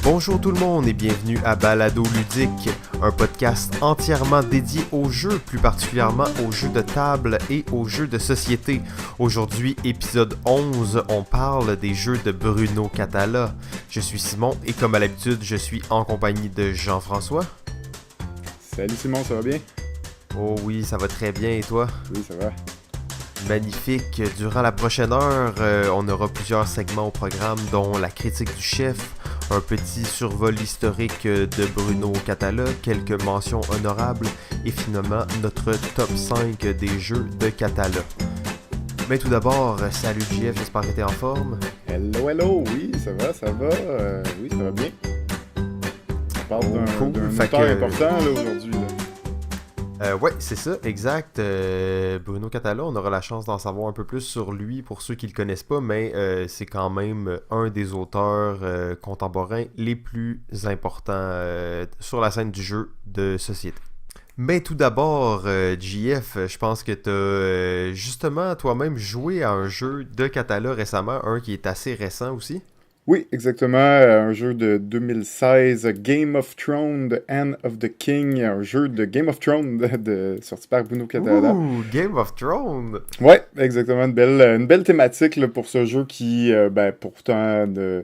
Bonjour tout le monde et bienvenue à Balado Ludique, un podcast entièrement dédié aux jeux, plus particulièrement aux jeux de table et aux jeux de société. Aujourd'hui, épisode 11, on parle des jeux de Bruno Cathala. Je suis Simon et comme à l'habitude, je suis en compagnie de Jean-François. Salut Simon, ça va bien? Oh oui, ça va très bien et toi? Oui, ça va. Magnifique. Durant la prochaine heure, on aura plusieurs segments au programme, dont la critique du chef, un petit survol historique de Bruno Cathala, quelques mentions honorables et finalement notre top 5 des jeux de Cathala. Mais tout d'abord, salut JF, j'espère que t'es en forme. Hello, oui, ça va, oui, ça va bien. On parle d'un auteur important là, aujourd'hui. Là. Ouais, c'est ça, exact. Bruno Cathala, on aura la chance d'en savoir un peu plus sur lui pour ceux qui le connaissent pas, mais c'est quand même un des auteurs contemporains les plus importants sur la scène du jeu de société. Mais tout d'abord, JF, je pense que tu as justement toi-même joué à un jeu de Cathala récemment, un qui est assez récent aussi. Oui, exactement, un jeu de 2016, Game of Thrones, The End of the King, un jeu de Game of Thrones sorti par Bruno Cathala. Ouh, Game of Thrones! Ouais, exactement, une belle thématique là, pour ce jeu qui, pourtant, ne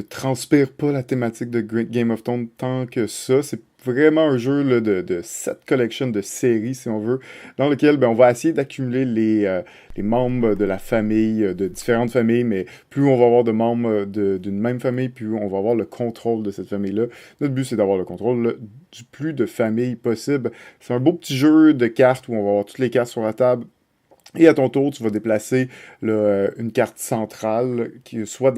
transpire pas la thématique de Game of Thrones tant que ça. C'est vraiment un jeu là, de set collection de séries, si on veut, dans lequel on va essayer d'accumuler les membres de la famille, de différentes familles, mais plus on va avoir de membres d'une même famille, plus on va avoir le contrôle de cette famille-là. Notre but, c'est d'avoir le contrôle là, du plus de familles possible. C'est un beau petit jeu de cartes où on va avoir toutes les cartes sur la table. Et à ton tour, tu vas déplacer une carte centrale qui soit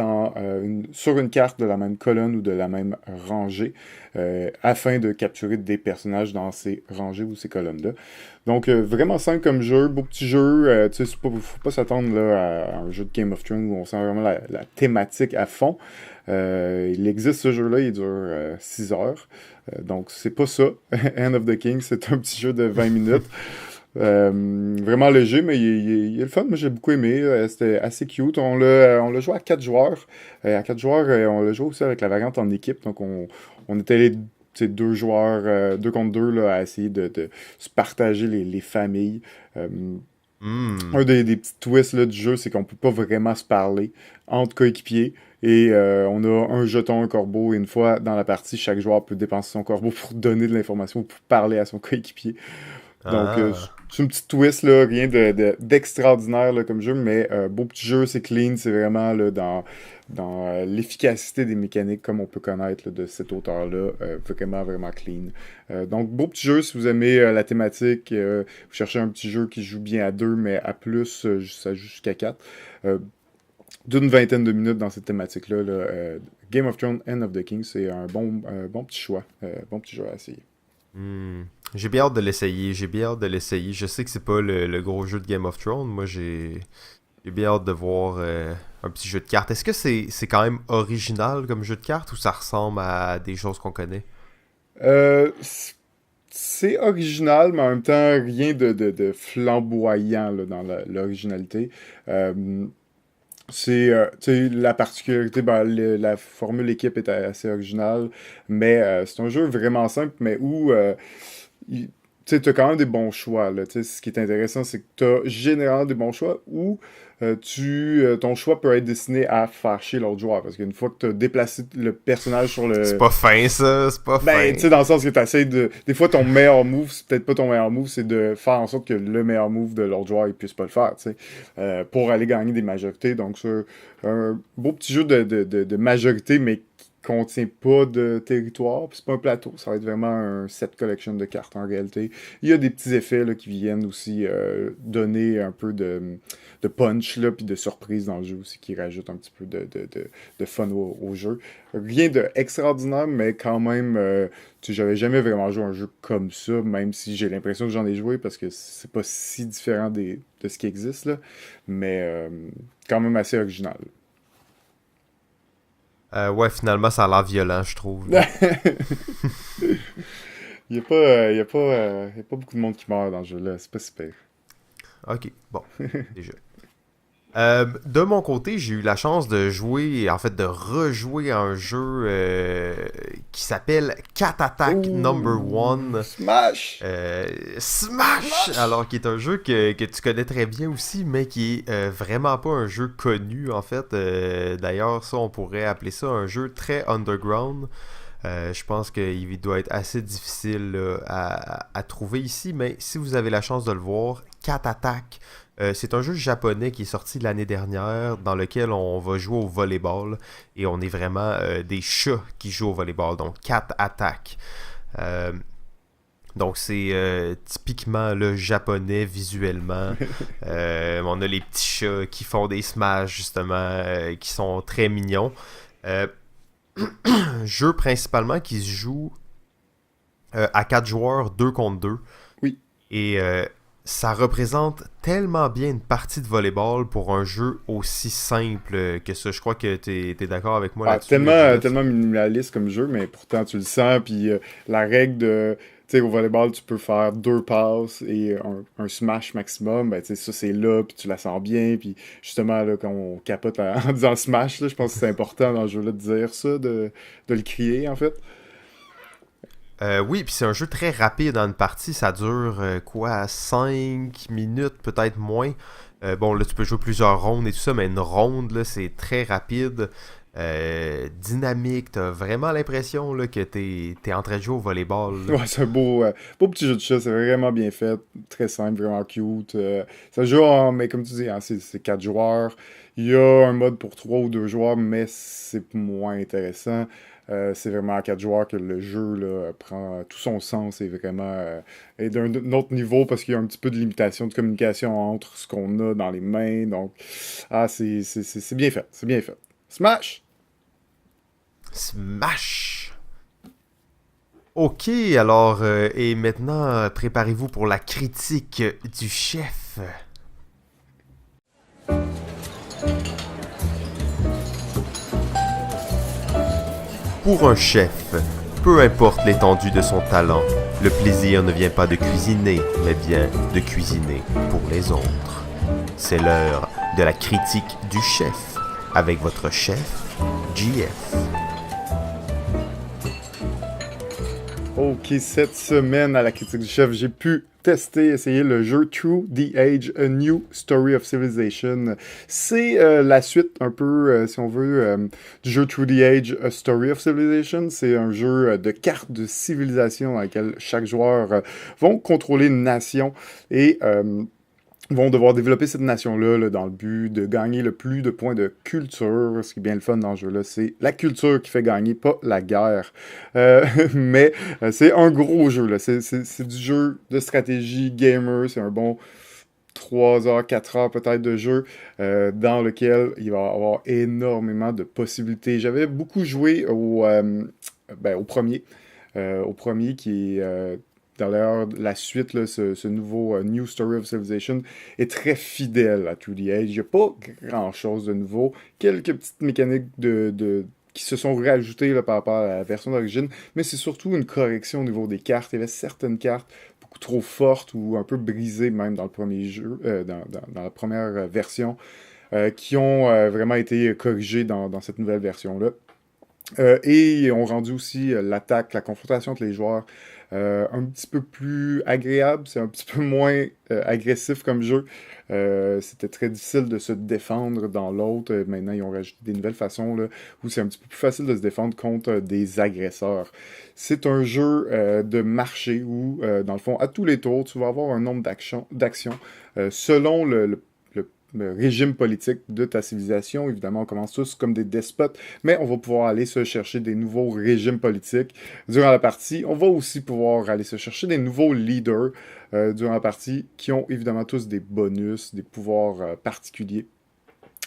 sur une carte de la même colonne ou de la même rangée afin de capturer des personnages dans ces rangées ou ces colonnes-là. Donc, vraiment simple comme jeu, beau petit jeu. Tu sais, faut pas s'attendre là, à un jeu de Game of Thrones où on sent vraiment la thématique à fond. Il existe ce jeu-là, il dure 6 heures. Donc, c'est pas ça. End of the King, c'est un petit jeu de 20 minutes. Vraiment léger, mais il est le fun. Moi, j'ai beaucoup aimé. C'était assez cute. On l'a joué à 4 joueurs. À 4 joueurs, on l'a joué aussi avec la variante en équipe. Donc, on était les 2 joueurs, 2 contre 2, là, à essayer de se partager les familles. Un des petits twists là, du jeu, c'est qu'on peut pas vraiment se parler entre coéquipiers. Et on a un jeton, un corbeau, et une fois dans la partie, chaque joueur peut dépenser son corbeau pour donner de l'information, pour parler à son coéquipier. Donc, c'est une petite twist, là, rien d'extraordinaire là, comme jeu, mais beau petit jeu, c'est clean, c'est vraiment là, dans l'efficacité des mécaniques comme on peut connaître là, de cet auteur-là, vraiment, vraiment clean. Donc, beau petit jeu, si vous aimez la thématique, vous cherchez un petit jeu qui joue bien à 2, mais à plus, ça joue jusqu'à 4. D'une vingtaine de minutes dans cette thématique-là, Game of Thrones, End of the King, c'est un bon petit choix, bon petit jeu à essayer. J'ai bien hâte de l'essayer, Je sais que c'est pas le gros jeu de Game of Thrones. Moi, j'ai bien hâte de voir un petit jeu de cartes. Est-ce que c'est quand même original comme jeu de cartes ou ça ressemble à des choses qu'on connaît? C'est original, mais en même temps, rien de flamboyant là, dans l'originalité. C'est la particularité, la formule équipe est assez originale, mais c'est un jeu vraiment simple, mais où tu as quand même des bons choix. Là, ce qui est intéressant, c'est que tu as généralement des bons choix où ton choix peut être destiné à fâcher l'autre joueur. Parce qu'une fois que tu as déplacé le personnage sur le... C'est pas fin, ça. C'est pas fin. Tu sais, dans le sens que tu essaies de... Des fois, ton meilleur move, c'est peut-être pas ton meilleur move, c'est de faire en sorte que le meilleur move de l'autre joueur, il puisse pas le faire, tu sais, pour aller gagner des majorités. Donc, c'est un beau petit jeu de majorité, mais contient pas de territoire, puis c'est pas un plateau, ça va être vraiment un set collection de cartes en réalité. Il y a des petits effets là, qui viennent aussi donner un peu de punch là, puis de surprise dans le jeu aussi, qui rajoute un petit peu de fun au jeu. Rien d'extraordinaire, mais quand même, j'avais jamais vraiment joué à un jeu comme ça, même si j'ai l'impression que j'en ai joué, parce que c'est pas si différent de ce qui existe, là, mais quand même assez original. Ouais, finalement, ça a l'air violent, je trouve. Il y a pas beaucoup de monde qui meurt dans ce jeu-là. C'est pas super. Ok, bon, déjà. De mon côté, j'ai eu la chance de jouer, en fait de rejouer à un jeu qui s'appelle Cat Attack Number Ouh, One. Smash! Smash! Smash! Alors, qui est un jeu que tu connais très bien aussi, mais qui est vraiment pas un jeu connu, en fait. D'ailleurs, ça, on pourrait appeler ça un jeu très underground. Je pense qu'il doit être assez difficile là, à trouver ici, mais si vous avez la chance de le voir, Cat Attack, c'est un jeu japonais qui est sorti l'année dernière dans lequel on va jouer au volleyball et on est vraiment des chats qui jouent au volleyball, donc Cat Attack. Euh, donc c'est typiquement le japonais visuellement. On a les petits chats qui font des smash justement, qui sont très mignons. Euh, Jeu principalement qui se joue à 4 joueurs 2 contre 2. Oui. Et ça représente tellement bien une partie de volleyball pour un jeu aussi simple que ça. Je crois que t'es d'accord avec moi Ah, là-dessus, Jeff. tellement minimaliste comme jeu, mais pourtant tu le sens. Puis la règle de. Tu sais, au volleyball, tu peux faire deux passes et un smash maximum. Ben, tu sais, ça, c'est là, puis tu la sens bien. Puis justement, là, quand on capote en disant smash, là, je pense que c'est important dans le jeu-là de dire ça, de le crier, en fait. Oui, puis c'est un jeu très rapide dans une partie. Ça dure quoi, 5 minutes, peut-être moins. Bon, là, tu peux jouer plusieurs rondes et tout ça, mais une ronde, là, c'est très rapide. Dynamique, t'as vraiment l'impression là, que t'es en train de jouer au volleyball. Là. Ouais, c'est un beau petit jeu de chat, c'est vraiment bien fait, très simple, vraiment cute. Ça joue en, mais comme tu dis, hein, c'est 4 joueurs. Il y a un mode pour 3 ou 2 joueurs, mais c'est moins intéressant. C'est vraiment à 4 joueurs que le jeu là, prend tout son sens et vraiment est d'un autre niveau parce qu'il y a un petit peu de limitation de communication entre ce qu'on a dans les mains. Donc, c'est bien fait, c'est bien fait. Smash! Smash! Ok, alors, et maintenant, préparez-vous pour la critique du chef. Pour un chef, peu importe l'étendue de son talent, le plaisir ne vient pas de cuisiner, mais bien de cuisiner pour les autres. C'est l'heure de la critique du chef, avec votre chef, GF. Ok, cette semaine à la critique du chef, j'ai pu tester, essayer le jeu Through the Age, A New Story of Civilization. C'est la suite un peu, si on veut, du jeu Through the Age, A Story of Civilization. C'est un jeu de cartes de civilisation dans lequel chaque joueur vont contrôler une nation et vont devoir développer cette nation-là là, dans le but de gagner le plus de points de culture. Ce qui est bien le fun dans ce jeu-là, c'est la culture qui fait gagner, pas la guerre. Mais c'est un gros jeu. Là. C'est du jeu de stratégie gamer. C'est un bon 3 heures, 4 heures peut-être de jeu dans lequel il va y avoir énormément de possibilités. J'avais beaucoup joué au premier qui est d'ailleurs, la suite, là, ce nouveau New Story of Civilization est très fidèle à 2D Age. Il n'y a pas grand-chose de nouveau. Quelques petites mécaniques qui se sont rajoutées là, par rapport à la version d'origine, mais c'est surtout une correction au niveau des cartes. Il y avait certaines cartes beaucoup trop fortes ou un peu brisées même dans le premier jeu, dans la première version, qui ont vraiment été corrigées dans cette nouvelle version-là. Et ont rendu aussi l'attaque, la confrontation entre les joueurs un petit peu plus agréable. C'est un petit peu moins agressif comme jeu. C'était très difficile de se défendre dans l'autre. Maintenant, ils ont rajouté des nouvelles façons là, où c'est un petit peu plus facile de se défendre contre des agresseurs. C'est un jeu de marché où, dans le fond, à tous les tours, tu vas avoir un nombre d'actions selon le régime politique de ta civilisation. Évidemment, on commence tous comme des despotes, mais on va pouvoir aller se chercher des nouveaux régimes politiques durant la partie. On va aussi pouvoir aller se chercher des nouveaux leaders durant la partie qui ont évidemment tous des bonus, des pouvoirs particuliers.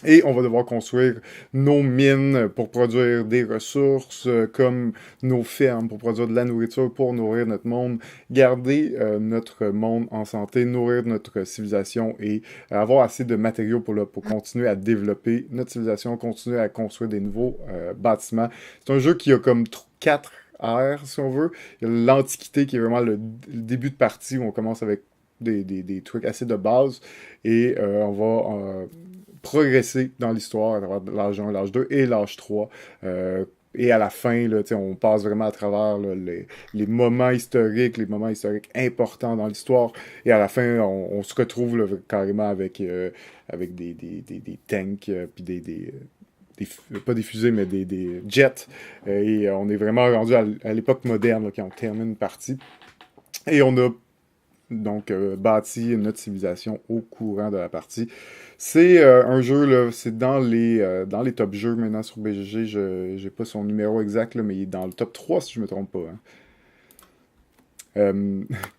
Et on va devoir construire nos mines pour produire des ressources, comme nos fermes pour produire de la nourriture, pour nourrir notre monde, garder notre monde en santé, nourrir notre civilisation et avoir assez de matériaux pour continuer à développer notre civilisation, continuer à construire des nouveaux bâtiments. C'est un jeu qui a comme 4 ères, si on veut. Il y a l'Antiquité qui est vraiment le début de partie où on commence avec des trucs assez de base et on va progresser dans l'histoire à travers l'âge 1, l'âge 2 et l'âge 3. Et à la fin, là, on passe vraiment à travers là, les moments historiques, importants dans l'histoire. Et à la fin, on se retrouve là, carrément avec des tanks, puis pas des fusées, mais des jets. Et on est vraiment rendu à l'époque moderne, là, quand on termine une partie. Et on a donc bâti notre civilisation au courant de la partie. C'est un jeu, là, c'est dans les top jeux maintenant sur BGG. J'ai pas son numéro exact, là, mais il est dans le top 3 si je me trompe pas. Hein.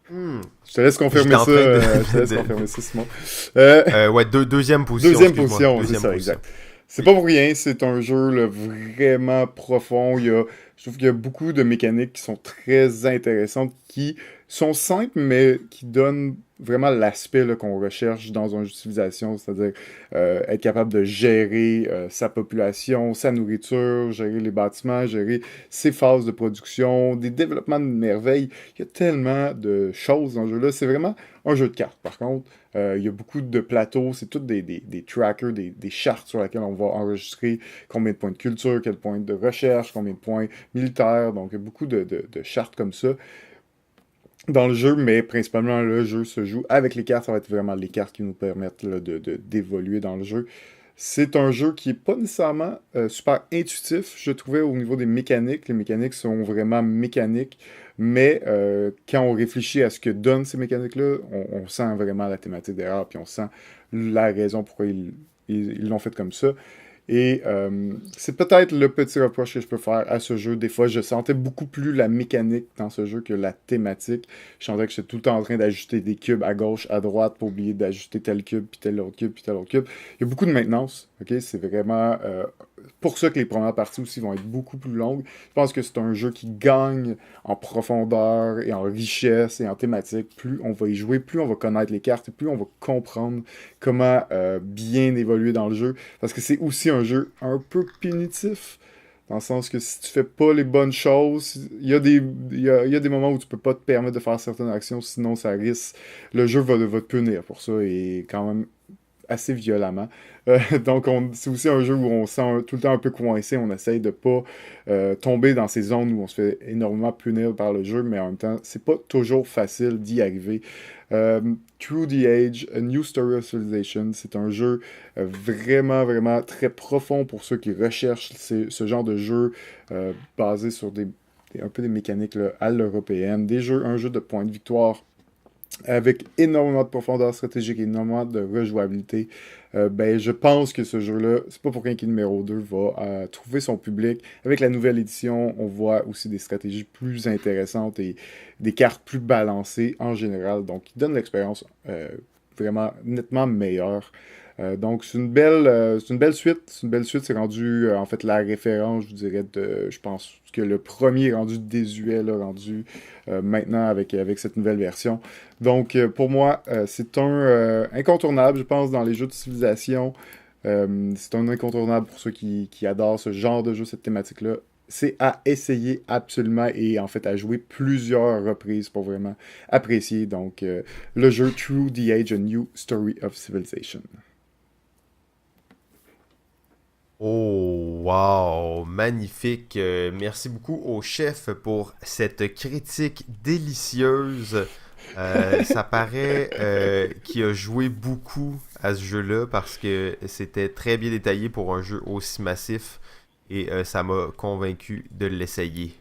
Hmm. Je te laisse confirmer J'étais en ça, train je te laisse de- confirmer ça, Simon. Euh, Ouais, deuxième position. Deuxième Excuse-moi. position, c'est Deuxième ça, position. exact. C'est pas pour rien, c'est un jeu là, vraiment profond. Je trouve qu'il y a beaucoup de mécaniques qui sont très intéressantes, qui sont simples, mais qui donnent vraiment l'aspect là, qu'on recherche dans un jeu de civilisation, c'est-à-dire être capable de gérer sa population, sa nourriture, gérer les bâtiments, gérer ses phases de production, des développements de merveilles. Il y a tellement de choses dans le jeu-là. C'est vraiment un jeu de cartes, par contre. Il y a beaucoup de plateaux, c'est tous des trackers, des chartes sur lesquelles on va enregistrer combien de points de culture, quel point de recherche, combien de points militaires. Donc, il y a beaucoup de chartes comme ça dans le jeu, mais principalement le jeu se joue avec les cartes. Ça va être vraiment les cartes qui nous permettent là, d'évoluer dans le jeu. C'est un jeu qui est pas nécessairement super intuitif, je trouvais, au niveau des mécaniques. Les mécaniques sont vraiment mécaniques, mais quand on réfléchit à ce que donnent ces mécaniques-là, on sent vraiment la thématique derrière, puis on sent la raison pourquoi ils l'ont fait comme ça. Et c'est peut-être le petit reproche que je peux faire à ce jeu. Des fois, je sentais beaucoup plus la mécanique dans ce jeu que la thématique. Je sentais que j'étais tout le temps en train d'ajuster des cubes à gauche, à droite, pour oublier d'ajuster tel cube, puis tel autre cube, puis tel autre cube. Il y a beaucoup de maintenance, ok? C'est vraiment pour ça que les premières parties aussi vont être beaucoup plus longues. Je pense que c'est un jeu qui gagne en profondeur et en richesse et en thématique. Plus on va y jouer, plus on va connaître les cartes, et plus on va comprendre comment bien évoluer dans le jeu. Parce que c'est aussi un jeu un peu punitif. Dans le sens que si tu fais pas les bonnes choses, il y a des moments où tu peux pas te permettre de faire certaines actions, sinon ça risque. Le jeu va te punir pour ça, et quand même assez violemment. Donc c'est aussi un jeu où on se sent tout le temps un peu coincé, on essaye de pas tomber dans ces zones où on se fait énormément punir par le jeu, mais en même temps, c'est pas toujours facile d'y arriver. Through the Age, A New Story of Civilization, c'est un jeu vraiment, vraiment très profond pour ceux qui recherchent ce genre de jeu basé sur un peu des mécaniques là, à l'européenne, un jeu de points de victoire avec énormément de profondeur stratégique et énormément de rejouabilité. Ben, je pense que ce jeu-là, c'est pas pour rien qu'il est numéro 2, va trouver son public. Avec la nouvelle édition, on voit aussi des stratégies plus intéressantes et des cartes plus balancées en général. Donc, il donne l'expérience vraiment nettement meilleure. Donc, c'est une belle suite. C'est une belle suite. C'est rendu, en fait, la référence, je dirais, je pense que le premier est rendu désuet, là, rendu maintenant avec cette nouvelle version. Donc, pour moi, c'est un incontournable, je pense, dans les jeux de civilisation. C'est un incontournable pour ceux qui adorent ce genre de jeu, cette thématique-là. C'est à essayer absolument et en fait à jouer plusieurs reprises pour vraiment apprécier. Donc, le jeu Through the Age, A New Story of Civilization. Oh, wow, magnifique. Merci beaucoup au chef pour cette critique délicieuse. Ça paraît qu'il a joué beaucoup à ce jeu-là parce que c'était très bien détaillé pour un jeu aussi massif et ça m'a convaincu de l'essayer.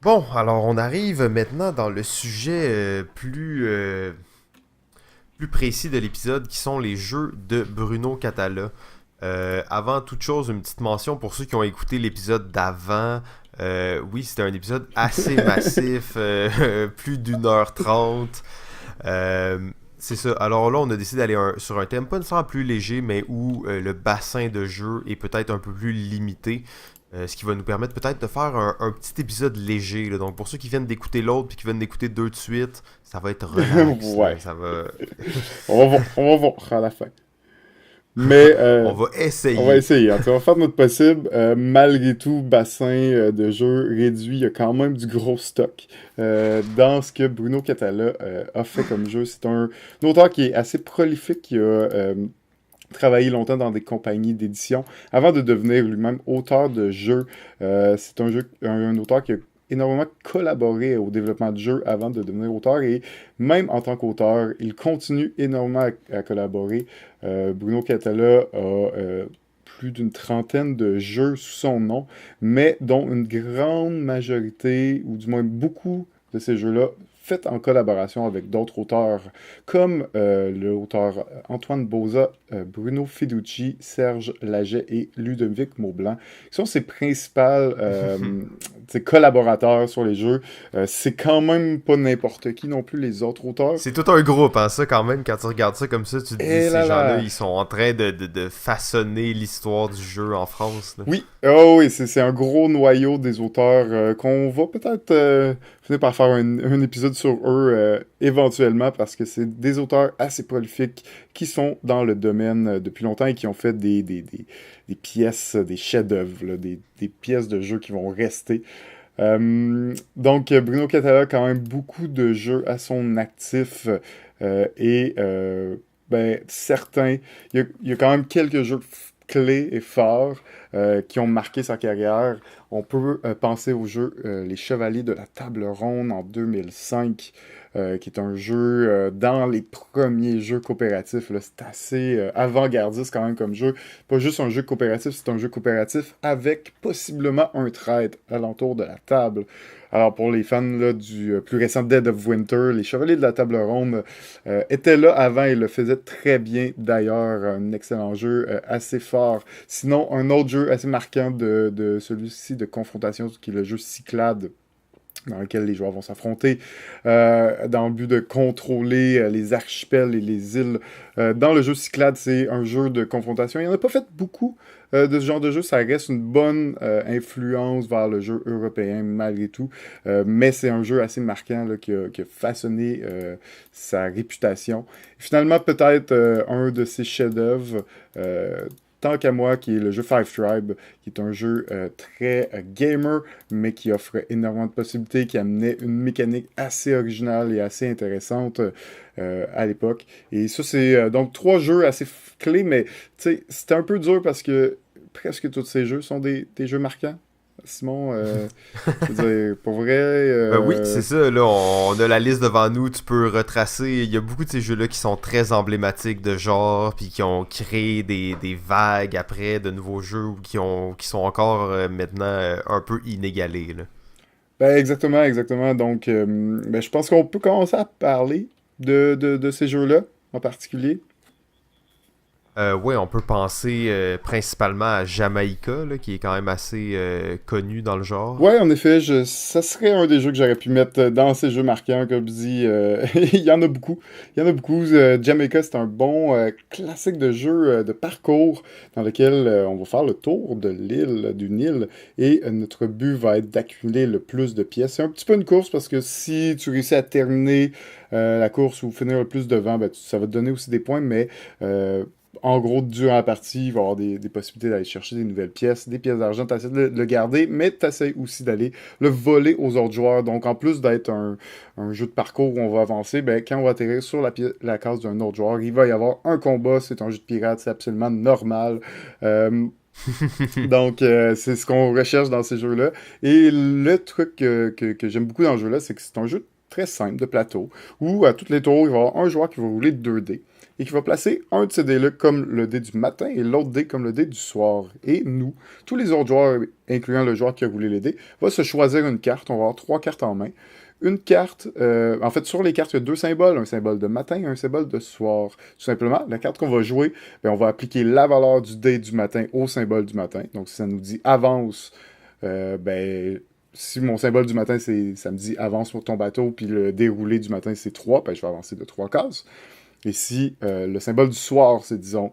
Bon, alors on arrive maintenant dans le sujet plus précis de l'épisode qui sont les jeux de Bruno Catala. Avant toute chose, une petite mention pour ceux qui ont écouté l'épisode d'avant. Oui, c'était un épisode assez massif, plus d'1h30. C'est ça. Alors là, on a décidé d'aller sur un thème pas nécessairement plus léger, mais où le bassin de jeu est peut-être un peu plus limité. Ce qui va nous permettre peut-être de faire un petit épisode léger. Là. Donc pour ceux qui viennent d'écouter l'autre puis qui viennent d'écouter deux de suite, ça va être relax. Ouais. Là, ça va... On va voir à la fin. Mais on va on va essayer. essayer. En tout cas, on va faire notre possible. Malgré tout, bassin de jeu réduit, il y a quand même du gros stock. Dans ce que Bruno Catala a fait comme jeu, c'est un auteur qui est assez prolifique, qui a travaillé longtemps dans des compagnies d'édition avant de devenir lui-même auteur de jeux. C'est un auteur qui a énormément collaboré au développement de jeux avant de devenir auteur et même en tant qu'auteur, il continue énormément à collaborer. Bruno Catala a plus d'une trentaine de jeux sous son nom, mais dont une grande majorité, ou du moins beaucoup de ces jeux-là, faits en collaboration avec d'autres auteurs, comme l'auteur Antoine Boza, Bruno Fiducci, Serge Laget et Ludovic Maublanc, qui sont ses principaux collaborateurs sur les jeux. C'est quand même pas n'importe qui non plus, les autres auteurs. C'est tout un groupe, hein, ça, quand même. Quand tu regardes ça comme ça, tu te dis, Et ces là gens-là, là! ils sont en train de façonner l'histoire du jeu en France, là. Oui, oh oui, c'est un gros noyau des auteurs qu'on va peut-être finir par faire un épisode sur eux éventuellement parce que c'est des auteurs assez prolifiques qui sont dans le domaine depuis longtemps et qui ont fait des pièces, des chefs-d'œuvre, là, des pièces de jeux qui vont rester. Donc, Bruno Catala a quand même beaucoup de jeux à son actif et ben, certains, il y a quand même quelques jeux clés et forts qui ont marqué sa carrière. On peut penser au jeu Les Chevaliers de la Table Ronde en 2005, qui est un jeu dans les premiers jeux coopératifs. Là. C'est assez avant-gardiste quand même comme jeu. Pas juste un jeu coopératif, c'est un jeu coopératif avec possiblement un traître alentour de la table. Alors pour les fans là, du plus récent Dead of Winter, les Chevaliers de la Table Ronde étaient là avant et le faisaient très bien d'ailleurs. Un excellent jeu, assez fort. Sinon, un autre jeu assez marquant de celui-ci de confrontation, qui est le jeu Cyclade, dans lequel les joueurs vont s'affronter dans le but de contrôler les archipels et les îles. Dans le jeu Cyclade, c'est un jeu de confrontation. Il n'y en a pas fait beaucoup de ce genre de jeu. Ça reste une bonne influence vers le jeu européen malgré tout. Mais c'est un jeu assez marquant là, qui a façonné sa réputation. Finalement, peut-être un de ses chefs-d'œuvre. Tant qu'à moi, qui est le jeu Five Tribe, qui est un jeu très gamer, mais qui offre énormément de possibilités, qui amenait une mécanique assez originale et assez intéressante à l'époque. Et ça, c'est donc trois jeux assez clés, mais c'était un peu dur parce que presque tous ces jeux sont des jeux marquants. Simon, je veux dire, pour vrai... Ben oui, c'est ça, là, on a la liste devant nous, tu peux retracer, il y a beaucoup de ces jeux-là qui sont très emblématiques de genre, puis qui ont créé des vagues après de nouveaux jeux, ou qui sont encore maintenant un peu inégalés, là. Ben exactement, exactement. Donc, ben, je pense qu'on peut commencer à parler de ces jeux-là en particulier. Ouais, on peut penser principalement à Jamaïca, là, qui est quand même assez connu dans le genre. Ouais, en effet, ça serait un des jeux que j'aurais pu mettre dans ces jeux marquants, comme je dis. Il y en a beaucoup. Il y en a beaucoup. Jamaica, c'est un bon classique de jeu de parcours dans lequel on va faire le tour de l'île, d'une île, et notre but va être d'accumuler le plus de pièces. C'est un petit peu une course parce que si tu réussis à terminer la course ou finir le plus devant, ben, ça va te donner aussi des points, mais en gros, durant la partie, il va y avoir des possibilités d'aller chercher des nouvelles pièces, des pièces d'argent, tu essaies de le garder, mais tu essaies aussi d'aller le voler aux autres joueurs. Donc, en plus d'être un jeu de parcours où on va avancer, ben, quand on va atterrir sur la case d'un autre joueur, il va y avoir un combat, c'est un jeu de pirate, c'est absolument normal. Donc, c'est ce qu'on recherche dans ces jeux-là. Et le truc que j'aime beaucoup dans le jeu-là, c'est que c'est un jeu très simple de plateau, où à tous les tours, il va y avoir un joueur qui va rouler 2 dés et qui va placer un de ces dés-là comme le dé du matin et l'autre dé comme le dé du soir. Et nous, tous les autres joueurs, incluant le joueur qui a roulé les dés, va se choisir une carte. On va avoir 3 cartes en main. Une carte, en fait, sur les cartes, il y a 2 symboles, un symbole de matin et un symbole de soir. Tout simplement, la carte qu'on va jouer, ben, on va appliquer la valeur du dé du matin au symbole du matin. Donc, si ça nous dit avance, ben, si mon symbole du matin, ça me dit avance sur ton bateau, puis le déroulé du matin, c'est 3, ben, je vais avancer de 3 cases. Et si le symbole du soir, c'est, disons,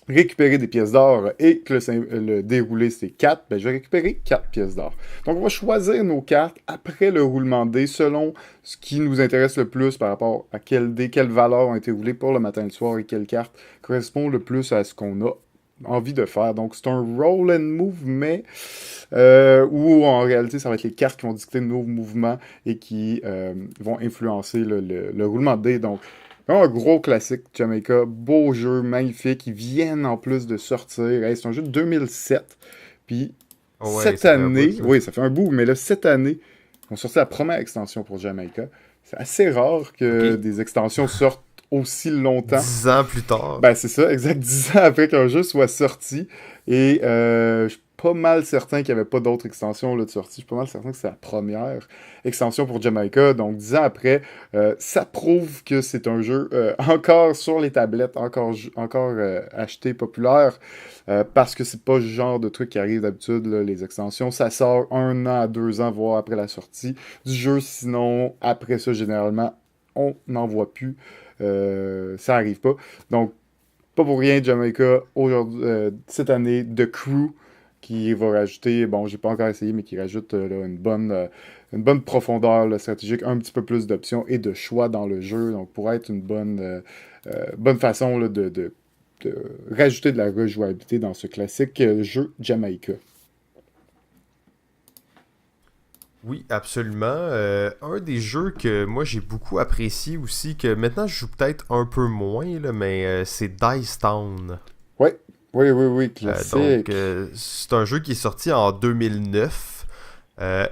récupérer des pièces d'or et que le déroulé, c'est 4, ben, je vais récupérer 4 pièces d'or. Donc, on va choisir nos cartes après le roulement de dés selon ce qui nous intéresse le plus par rapport à quelles valeurs ont été roulées pour le matin et le soir et quelle carte correspond le plus à ce qu'on a envie de faire. Donc, c'est un roll and move, mais où en réalité, ça va être les cartes qui vont dicter nos mouvements et qui vont influencer le roulement de dés. Donc, Vraiment un gros classique, Jamaica. Beau jeu, magnifique. Ils viennent en plus de sortir. Hey, c'est un jeu de 2007. Puis Oh ouais, cette ça fait un bout, année, ça. oui, ça fait un bout, mais là, cette année, on sorti la première extension pour Jamaica. C'est assez rare Ok. que des extensions sortent aussi longtemps. 10 ans plus tard. Ben, c'est ça, exact 10 ans après qu'un jeu soit sorti. Et je suis pas mal certain qu'il n'y avait pas d'autres extensions là, de sortie. Je suis pas mal certain que c'est la première extension pour Jamaica. Donc, 10 ans après, ça prouve que c'est un jeu encore sur les tablettes, encore acheté, populaire. Parce que c'est pas le genre de truc qui arrive d'habitude, là, les extensions. Ça sort 1 an à 2 ans, voire après la sortie du jeu. Sinon, après ça, généralement, on n'en voit plus. Ça arrive pas. Donc, pas pour rien, Jamaica, aujourd'hui, cette année, The Crew, qui va rajouter, bon, j'ai pas encore essayé, mais qui rajoute là, une bonne profondeur là, stratégique, un petit peu plus d'options et de choix dans le jeu. Donc, pour être une bonne façon là, de rajouter de la rejouabilité dans ce classique jeu Jamaica. Oui, absolument. Un des jeux que moi j'ai beaucoup apprécié aussi, que maintenant je joue peut-être un peu moins, là, mais c'est Dice Town. Oui, oui, oui, oui, Donc, classique. c'est un jeu qui est sorti en 2009. euh,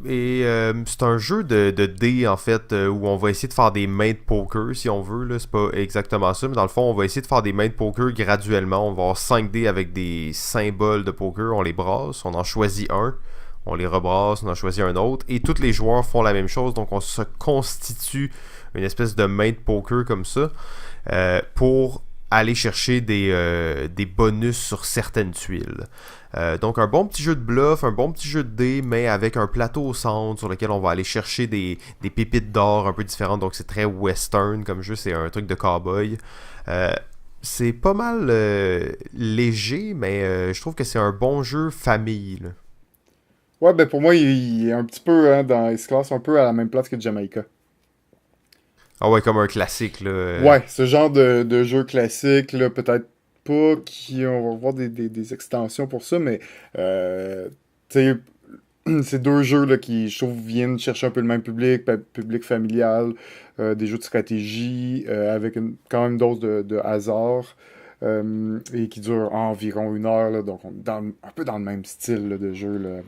c'est un jeu de dés, en fait, où on va essayer de faire des mains de poker, si on veut. Là. C'est pas exactement ça, mais dans le fond, on va essayer de faire des mains de poker graduellement. On va avoir 5 dés avec des symboles de poker. On les brasse, on en choisit un. On les rebrasse, on en choisit un autre. Et tous les joueurs font la même chose. Donc, on se constitue une espèce de main de poker comme ça. Pour aller chercher des bonus sur certaines tuiles. Donc un bon petit jeu de bluff, un bon petit jeu de dés, mais avec un plateau au centre sur lequel on va aller chercher des pépites d'or un peu différentes. Donc c'est très western comme jeu, c'est un truc de cowboy. Euh, c'est pas mal léger, mais je trouve que c'est un bon jeu famille, là. Ouais, ben pour moi, il est un petit peu, hein, il se classe un peu à la même place que Jamaica. Ah ouais, comme un classique, là. Ouais, ce genre de jeu classique, là, peut-être pas on va voir des extensions pour ça, mais tu sais, c'est deux jeux là, qui, je trouve, viennent chercher un peu le même public, public familial, des jeux de stratégie, avec quand même une dose de hasard, et qui durent environ 1 heure, là, donc on est un peu dans le même style là, de jeu, là,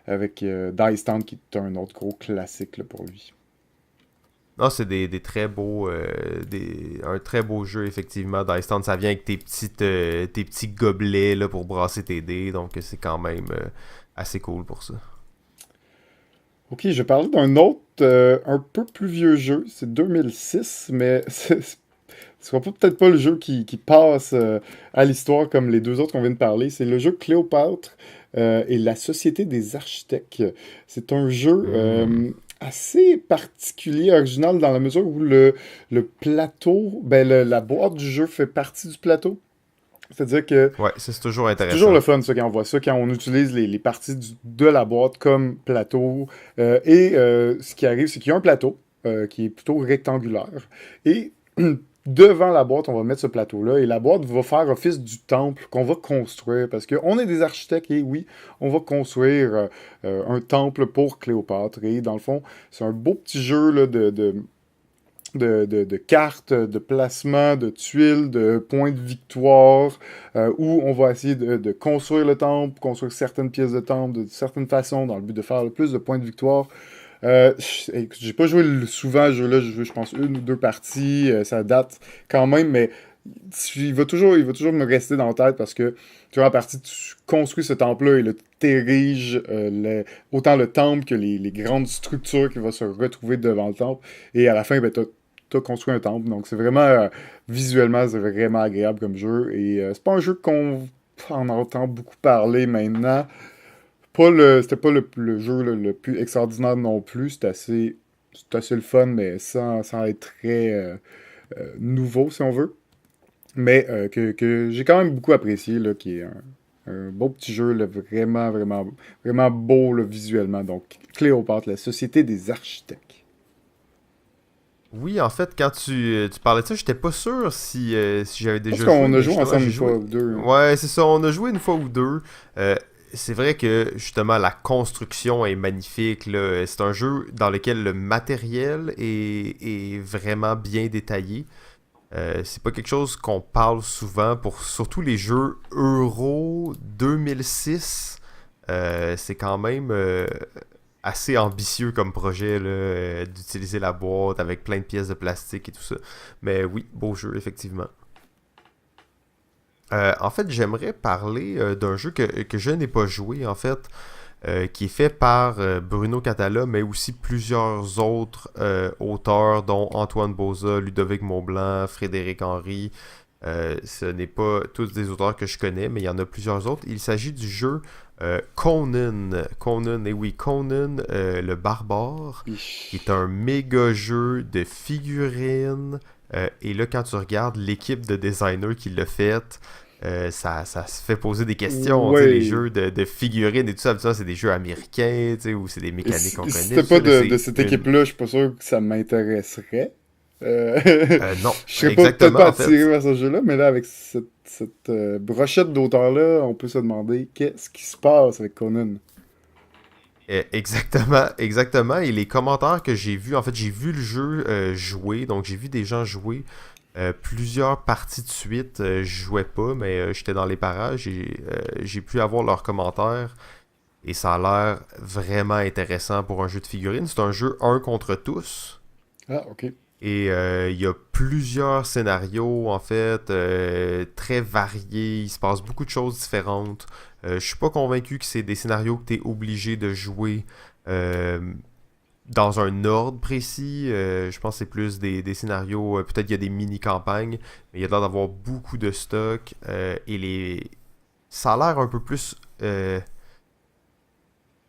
avec Dice Town, qui est un autre gros classique là, pour lui. Non, c'est des très beaux. Un très beau jeu, effectivement. Dice Town, ça vient avec tes petits gobelets là, pour brasser tes dés. Donc, c'est quand même assez cool pour ça. Ok, je vais parler d'un autre, un peu plus vieux jeu. C'est 2006, mais ce sera peut-être pas le jeu qui passe à l'histoire comme les deux autres qu'on vient de parler. C'est le jeu Cléopâtre et la Société des Architectes. C'est un jeu Hmm. assez particulier, original, dans la mesure où le plateau, ben la boîte du jeu fait partie du plateau. C'est-à-dire que Ouais, ça, c'est toujours c'est toujours intéressant. le fun, ça, quand on voit ça, quand on utilise les parties de la boîte comme plateau. Ce qui arrive, c'est qu'il y a un plateau qui est plutôt rectangulaire. Et devant la boîte, on va mettre ce plateau-là. Et la boîte va faire office du temple qu'on va construire. Parce qu'on est des architectes et oui, on va construire un temple pour Cléopâtre. Et dans le fond, c'est un beau petit jeu là, de cartes, de placement, de tuiles, de points de victoire, où on va essayer de construire le temple, construire certaines pièces de temple de certaines façons, dans le but de faire le plus de points de victoire. Écoute, j'ai pas joué souvent à ce jeu-là, j'ai joué, je pense, 1 ou 2 parties, ça date quand même, mais il va toujours me rester dans la tête parce que, tu vois, en partie, tu construis ce temple-là et là, tu ériges autant le temple que les grandes structures qui vont se retrouver devant le temple. Et à la fin, ben, t'as construit un temple. Donc, c'est vraiment, visuellement, c'est vraiment agréable comme jeu. Et c'est pas un jeu qu'on en entend beaucoup parler maintenant. C'était pas le jeu le plus extraordinaire non plus. C'est assez le fun, mais sans être très nouveau, si on veut. Mais que j'ai quand même beaucoup apprécié, là, qui est un beau petit jeu, là, vraiment, vraiment, vraiment beau là, visuellement. Donc, Cléopâtre, la Société des Architectes. Oui, en fait, quand tu parlais de ça, j'étais pas sûr si j'avais Je pense déjà joué, qu'on a mais joué justement, ensemble j'ai une fois joué. ou deux, hein. Ouais, c'est ça, on a joué une fois ou deux. c'est vrai que justement la construction est magnifique, là. C'est un jeu dans lequel le matériel est vraiment bien détaillé. C'est pas quelque chose qu'on parle souvent pour surtout les jeux Euro 2006. C'est quand même assez ambitieux comme projet là, d'utiliser la boîte avec plein de pièces de plastique et tout ça. Mais oui, beau jeu, effectivement. En fait, j'aimerais parler d'un jeu que je n'ai pas joué, en fait, qui est fait par Bruno Catala, mais aussi plusieurs autres auteurs, dont Antoine Boza, Ludovic Maublanc, Frédéric Henry. Ce n'est pas tous des auteurs que je connais, mais il y en a plusieurs autres. Il s'agit du jeu Conan. Conan, et oui, Conan le barbare, qui est Ich. un méga jeu de figurines. Et là, quand tu regardes l'équipe de designers qui l'a fait, ça se fait poser des questions. Tu sais, les Ouais. jeux de figurines et tout ça, c'est des jeux américains, tu sais, ou c'est des Et mécaniques si qu'on si connaît, c'était tout ça. pas Là, de c'est cette une... équipe-là, je suis pas sûr que ça m'intéresserait. Euh, Non, je serais pas peut-être exactement, pas en attiré fait. vers ce jeu-là, mais là, avec cette brochette d'auteurs-là, on peut se demander qu'est-ce qui se passe avec Conan. Exactement, exactement. Et les commentaires que j'ai vus, en fait, j'ai vu le jeu jouer, donc j'ai vu des gens jouer plusieurs parties de suite. Je jouais pas, mais j'étais dans les parages et j'ai pu avoir leurs commentaires. Et ça a l'air vraiment intéressant pour un jeu de figurines. C'est un jeu un contre tous. Ah, ok. Et il y a plusieurs scénarios, en fait, très variés. Il se passe beaucoup de choses différentes. Je suis pas convaincu que c'est des scénarios que tu es obligé de jouer euh, dans un ordre précis. Je pense que c'est plus des scénarios. Peut-être qu'il y a des mini-campagnes, mais il y a l'air d'avoir beaucoup de stock. Et ça a l'air un peu plus.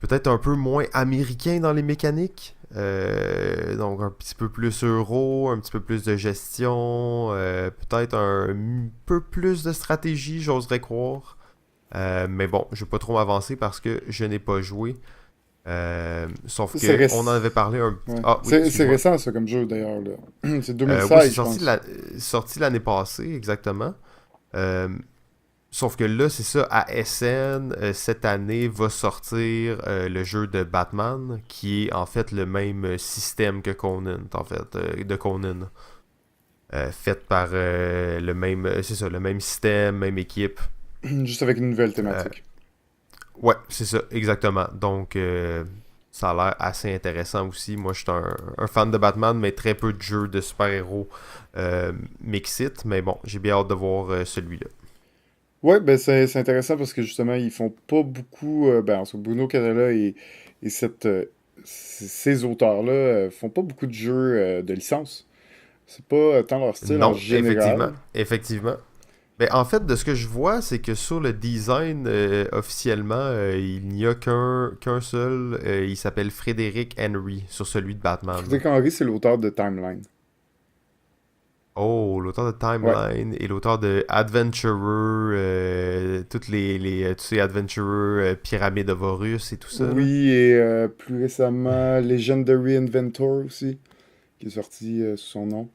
Peut-être un peu moins américain dans les mécaniques. Donc un petit peu plus euro, un petit peu plus de gestion, peut-être un peu plus de stratégie, j'oserais croire. Mais bon, je vais pas trop m'avancer parce que je n'ai pas joué. Sauf Ça, c'est que on en avait parlé un... ouais. Ah oui, C'est excuse-moi. récent, ça, comme jeu, d'ailleurs, là. C'est Oui, c'est 2016, je sorti pense. sorti l'année passée, exactement. Euh, Sauf que là, c'est ça, à SN, cette année, va sortir le jeu de Batman, qui est en fait le même système que Conan, en fait, de Conan. Fait par le même, c'est ça, le même système, même équipe. Juste avec une nouvelle Euh, thématique. ouais, c'est ça, exactement. Donc, ça a l'air assez intéressant aussi. Moi, je suis un fan de Batman, mais très peu de jeux de super-héros m'excitent. Mais bon, j'ai bien hâte de voir celui-là. Ouais, ben c'est intéressant parce que justement, ils font pas beaucoup. Ben, en tout cas, Bruno Catala et ces auteurs-là font pas beaucoup de jeux de licence. C'est pas tant leur style en Non, effectivement, général. effectivement. Mais en fait, de ce que je vois, c'est que sur le design, officiellement, il n'y a qu'un seul. Il s'appelle Frédéric Henry sur celui de Batman. Frédéric Henry, c'est l'auteur de Timeline. Oh, l'auteur de Ouais. Timeline et l'auteur de Adventurer, toutes tu sais, Adventurer, Pyramide of Horus et tout ça, là. Oui, et plus récemment, Legendary Inventor aussi, qui est sorti sous son nom.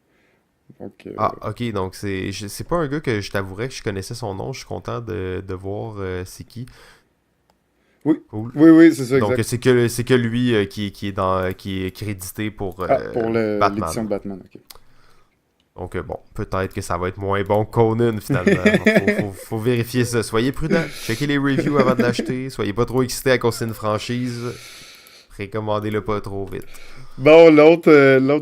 Donc, Ah, ok, donc c'est pas un gars que je t'avouerais que je connaissais son nom. Je suis content de voir c'est qui. oui, Cool. oui, c'est ça, Donc exact. c'est que lui qui est crédité pour Ah, pour l'édition Batman. de Batman, ok. Donc bon, peut-être que ça va être moins bon que Conan finalement. Faut vérifier ça. Soyez prudent. Checkez les reviews avant de l'acheter. Soyez pas trop excité à cause c'est une franchise. Précommandez-le pas trop vite. Bon, l'autre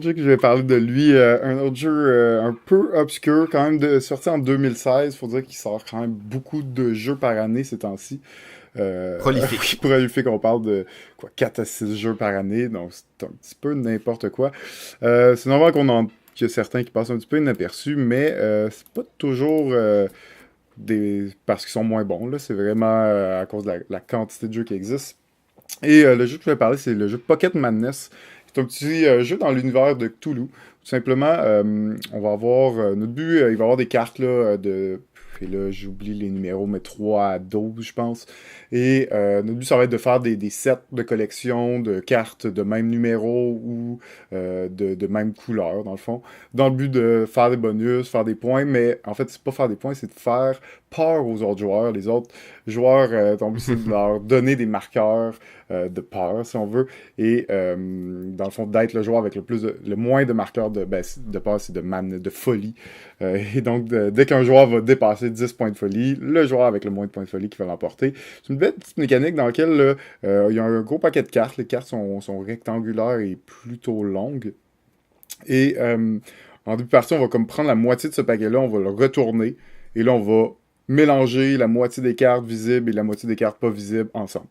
jeu que je vais parler de lui, un autre jeu un peu obscur, quand même sorti en 2016. Faut dire qu'il sort quand même beaucoup de jeux par année ces temps-ci. Oui, Prolifique. pour lui fait qu'on parle de quoi 4 à 6 jeux par année, donc c'est un petit peu n'importe quoi. C'est normal qu'il y a certains qui passent un petit peu inaperçus, mais c'est pas toujours parce qu'ils sont moins bons, là. C'est vraiment à cause de la quantité de jeux qui existent. Et le jeu que je vais parler, c'est le jeu Pocket Madness. C'est un petit jeu dans l'univers de Cthulhu. Tout simplement, on va avoir notre but, il va y avoir des cartes là, Et là, j'oublie les numéros, mais 3 à 12, je pense. Et notre but, ça va être de faire des sets de collection de cartes de même numéro ou de même couleur, dans le fond, dans le but de faire des bonus, faire des points, mais en fait, c'est pas faire des points, c'est de faire peur aux autres joueurs. Les autres joueurs, ton but, c'est de leur donner des marqueurs de peur, si on veut, et dans le fond, d'être le joueur avec le moins de marqueurs de peur, c'est de folie. Et donc, dès qu'un joueur va dépasser 10 points de folie, le joueur avec le moins de points de folie qui va l'emporter. C'est une belle petite mécanique dans laquelle là, il y a un gros paquet de cartes. Les cartes sont rectangulaires et plutôt longues. Et en début de partie, on va comme prendre la moitié de ce paquet-là, on va le retourner, et là, on va mélanger la moitié des cartes visibles et la moitié des cartes pas visibles ensemble.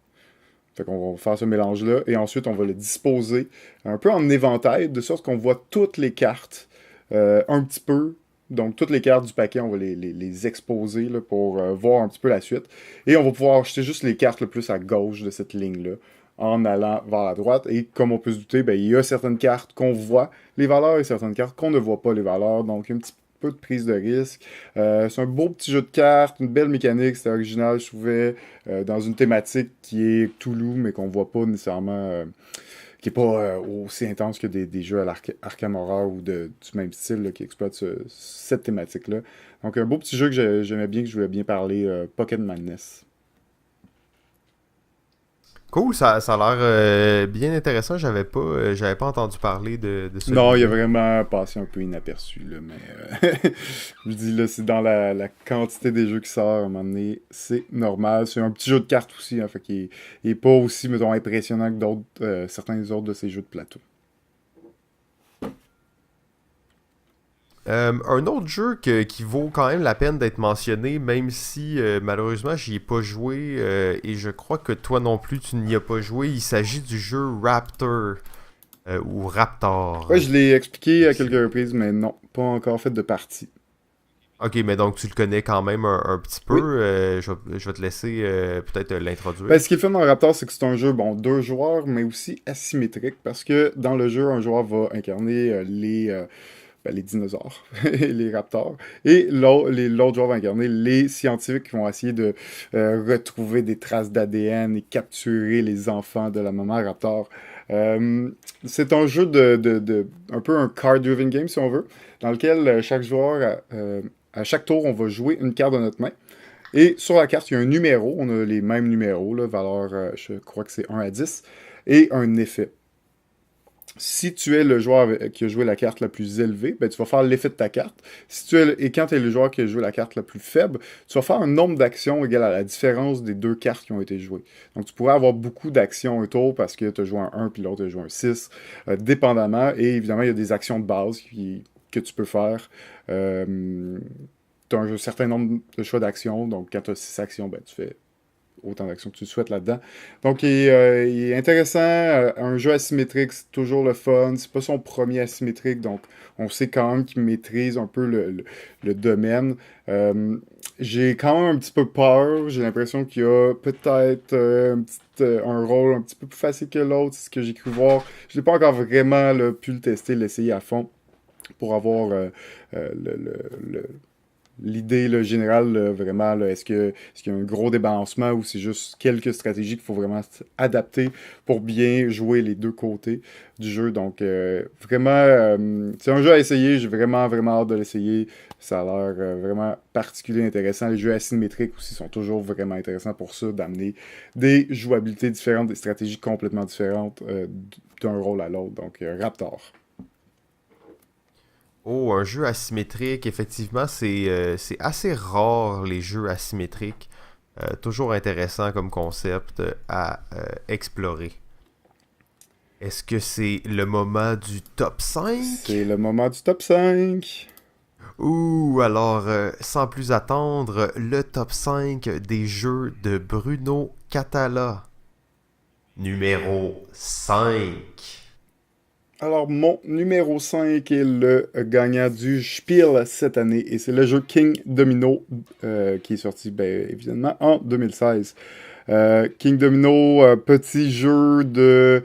Fait qu'on va faire ce mélange-là, et ensuite, on va le disposer un peu en éventail, de sorte qu'on voit toutes les cartes un petit peu. Donc, toutes les cartes du paquet, on va les exposer là, pour voir un petit peu la suite. Et on va pouvoir acheter juste les cartes le plus à gauche de cette ligne-là, en allant vers la droite. Et comme on peut se douter, ben, il y a certaines cartes qu'on voit les valeurs et certaines cartes qu'on ne voit pas les valeurs. Donc, un petit peu de prise de risque. C'est un beau petit jeu de cartes, une belle mécanique, c'est original, je trouvais, dans une thématique qui est Cthulhu, mais qu'on voit pas nécessairement, qui est pas aussi intense que des jeux à l'Arkham Horror ou du même style là, qui exploitent cette thématique-là. Donc, un beau petit jeu que j'aimais bien, que je voulais bien parler, Pocket Madness. Cool, ça a l'air bien intéressant. J'avais pas entendu parler de Non, il a celui-là. vraiment passé un peu inaperçu, là, mais je dis là, c'est dans la quantité des jeux qui sortent, à un moment donné, c'est normal. C'est un petit jeu de cartes aussi, hein, fait qu'il est pas aussi, mettons, impressionnant que certains des autres de ces jeux de plateau. Un autre jeu qui vaut quand même la peine d'être mentionné, même si malheureusement j'y ai pas joué et je crois que toi non plus tu n'y as pas joué. Il s'agit du jeu Raptor ou Raptor. Ouais, je l'ai expliqué à C'est- quelques reprises, mais non, pas encore fait de partie. Ok, mais donc tu le connais quand même un petit peu. Oui. Je vais te laisser peut-être Ben, l'introduire. ce qui est le fun dans Raptor, c'est que c'est un jeu, bon, deux joueurs, mais aussi asymétrique, parce que dans le jeu, un joueur va incarner les dinosaures, les raptors, et l'autre joueur va incarner les scientifiques qui vont essayer de retrouver des traces d'ADN et capturer les enfants de la maman raptor. C'est un jeu un peu un card-driven game, si on veut, dans lequel chaque joueur, à chaque tour, on va jouer une carte de notre main. Et sur la carte, il y a un numéro. On a les mêmes numéros, là, valeur, je crois que c'est 1 à 10, et un effet. Si tu es le joueur qui a joué la carte la plus élevée, ben, tu vas faire l'effet de ta carte. Et quand tu es le joueur qui a joué la carte la plus faible, tu vas faire un nombre d'actions égal à la différence des deux cartes qui ont été jouées. Donc tu pourrais avoir beaucoup d'actions un tour parce que tu as joué un 1 puis l'autre a joué un 6, dépendamment. Et évidemment, il y a des actions de base que tu peux faire. Tu as un certain nombre de choix d'actions. Donc quand tu as 6 actions, ben, tu fais autant d'actions que tu souhaites là-dedans. Donc, il est intéressant. Un jeu asymétrique, c'est toujours le fun. C'est pas son premier asymétrique, donc on sait quand même qu'il maîtrise un peu le domaine. J'ai quand même un petit peu peur. J'ai l'impression qu'il y a peut-être un rôle un petit peu plus facile que l'autre. C'est ce que j'ai cru voir. Je n'ai pas encore vraiment là, pu le tester, l'essayer à fond pour avoir euh, le, le- le- l'idée là, générale, là, vraiment, là, est-ce qu'il y a un gros débalancement ou c'est juste quelques stratégies qu'il faut vraiment adapter pour bien jouer les deux côtés du jeu. Donc, vraiment, c'est un jeu à essayer. J'ai vraiment, vraiment hâte de l'essayer. Ça a l'air vraiment particulier, intéressant. Les jeux asymétriques aussi sont toujours vraiment intéressants pour ça, d'amener des jouabilités différentes, des stratégies complètement différentes d'un rôle à l'autre. Donc, Raptor. Oh, un jeu asymétrique, effectivement, c'est assez rare les jeux asymétriques. Toujours intéressant comme concept à explorer. Est-ce que c'est le moment du top 5? C'est le moment du top 5. Ouh, alors, sans plus attendre, le top 5 des jeux de Bruno Catala. Numéro 5. Alors, mon numéro 5 est le gagnant du Spiel cette année, et c'est le jeu King Domino qui est sorti, ben, évidemment, en 2016. King Domino, petit jeu de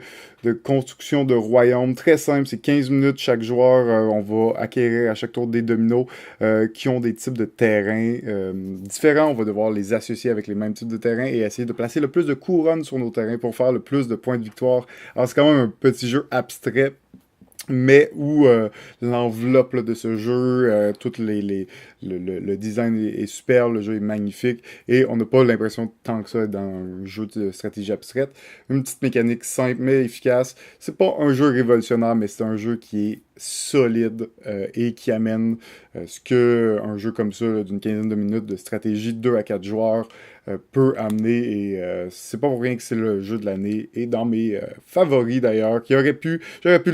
construction de royaume, très simple, c'est 15 minutes chaque joueur, on va acquérir à chaque tour des dominos qui ont des types de terrains différents, on va devoir les associer avec les mêmes types de terrains et essayer de placer le plus de couronnes sur nos terrains pour faire le plus de points de victoire. Alors c'est quand même un petit jeu abstrait, mais où l'enveloppe là, de ce jeu, le design est super, le jeu est magnifique, et on n'a pas l'impression tant que ça d'être dans un jeu de stratégie abstraite. Une petite mécanique simple mais efficace. C'est pas un jeu révolutionnaire, mais c'est un jeu qui est solide et qui amène ce que un jeu comme ça, là, d'une quinzaine de minutes de stratégie, 2 à 4 joueurs, peut amener. Et c'est pas pour rien que c'est le jeu de l'année. Et dans mes favoris d'ailleurs, j'aurais pu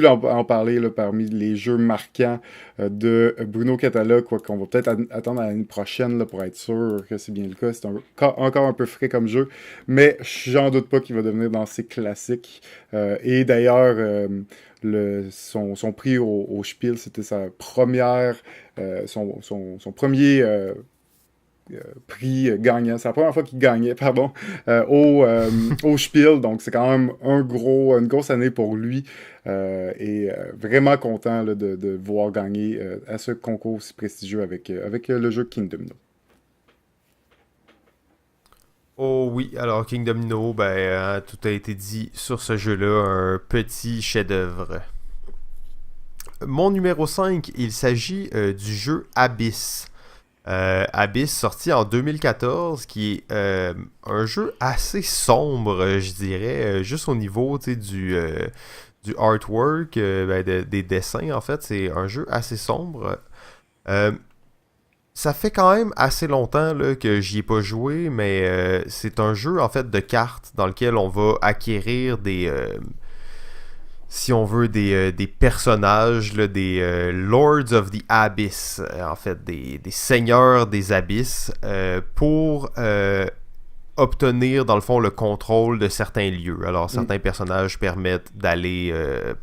en parler là, parmi les jeux marquants de Bruno Catala, quoi qu'on va peut-être attendre à l'année prochaine là, pour être sûr que c'est bien le cas. C'est encore un peu frais comme jeu, mais j'en doute pas qu'il va devenir dans ses classiques. Et d'ailleurs, son prix au Spiel, c'était sa première, son premier prix gagnant. C'est la première fois qu'il gagnait, pardon, au Spiel. Donc, c'est quand même une grosse année pour lui. Et vraiment content là, de voir gagner à ce concours si prestigieux avec le jeu King Domino. Oh oui, alors King Domino, ben, tout a été dit sur ce jeu-là, un petit chef-d'œuvre. Mon numéro 5, il s'agit du jeu Abyss. Abyss, sorti en 2014, qui est un jeu assez sombre, je dirais, juste au niveau du artwork, des dessins, en fait, c'est un jeu assez sombre. Euh, Ça fait quand même assez longtemps là, que j'y ai pas joué, mais c'est un jeu en fait de cartes dans lequel on va acquérir si on veut, des personnages, là, des Lords of the Abyss, en fait, des seigneurs des abysses, pour obtenir, dans le fond, le contrôle de certains lieux. Alors, Mm. certains personnages permettent d'aller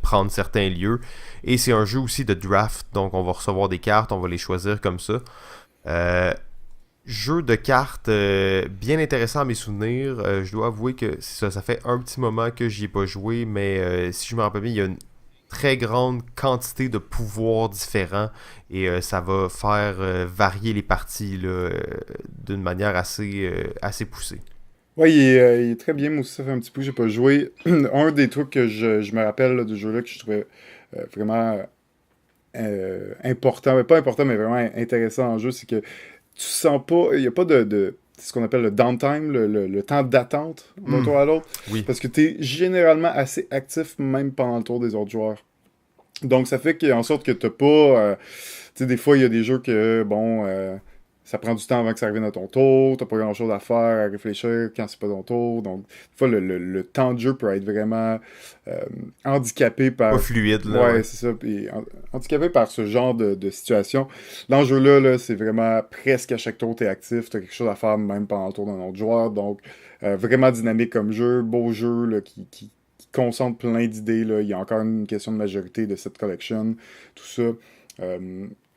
prendre certains lieux, et c'est un jeu aussi de draft, donc on va recevoir des cartes, on va les choisir comme ça. Euh, Jeu de cartes bien intéressant à mes souvenirs. Je dois avouer que ça fait un petit moment que j'y ai pas joué, mais si je me rappelle bien, il y a une très grande quantité de pouvoirs différents et ça va faire varier les parties là, d'une manière assez poussée. Ouais, il est très bien. Moi aussi, ça fait un petit peu que j'ai pas joué. Un des trucs que je me rappelle là, du jeu-là que je trouvais vraiment important, mais pas important, mais vraiment intéressant en jeu, c'est que tu sens pas, il n'y a pas c'est ce qu'on appelle le downtime, le temps d'attente d'un Hmm, tour à l'autre, oui. parce que tu es généralement assez actif même pendant le tour des autres joueurs. Donc ça fait en sorte que t'as pas, tu sais, des fois il y a des jeux que, bon, ça prend du temps avant que ça arrive à ton tour, t'as pas grand-chose à faire, à réfléchir quand c'est pas ton tour, donc des fois le temps de jeu peut être vraiment euh, handicapé Pas par. fluide, là, Ouais, ouais. c'est ça. Puis handicapé par ce genre de situation. Dans ce jeu-là, là, c'est vraiment presque à chaque tour, t'es actif, t'as quelque chose à faire même pendant le tour d'un autre joueur. Donc, vraiment dynamique comme jeu, beau jeu là, qui concentre plein d'idées. Là. Il y a encore une question de majorité de cette collection, tout ça.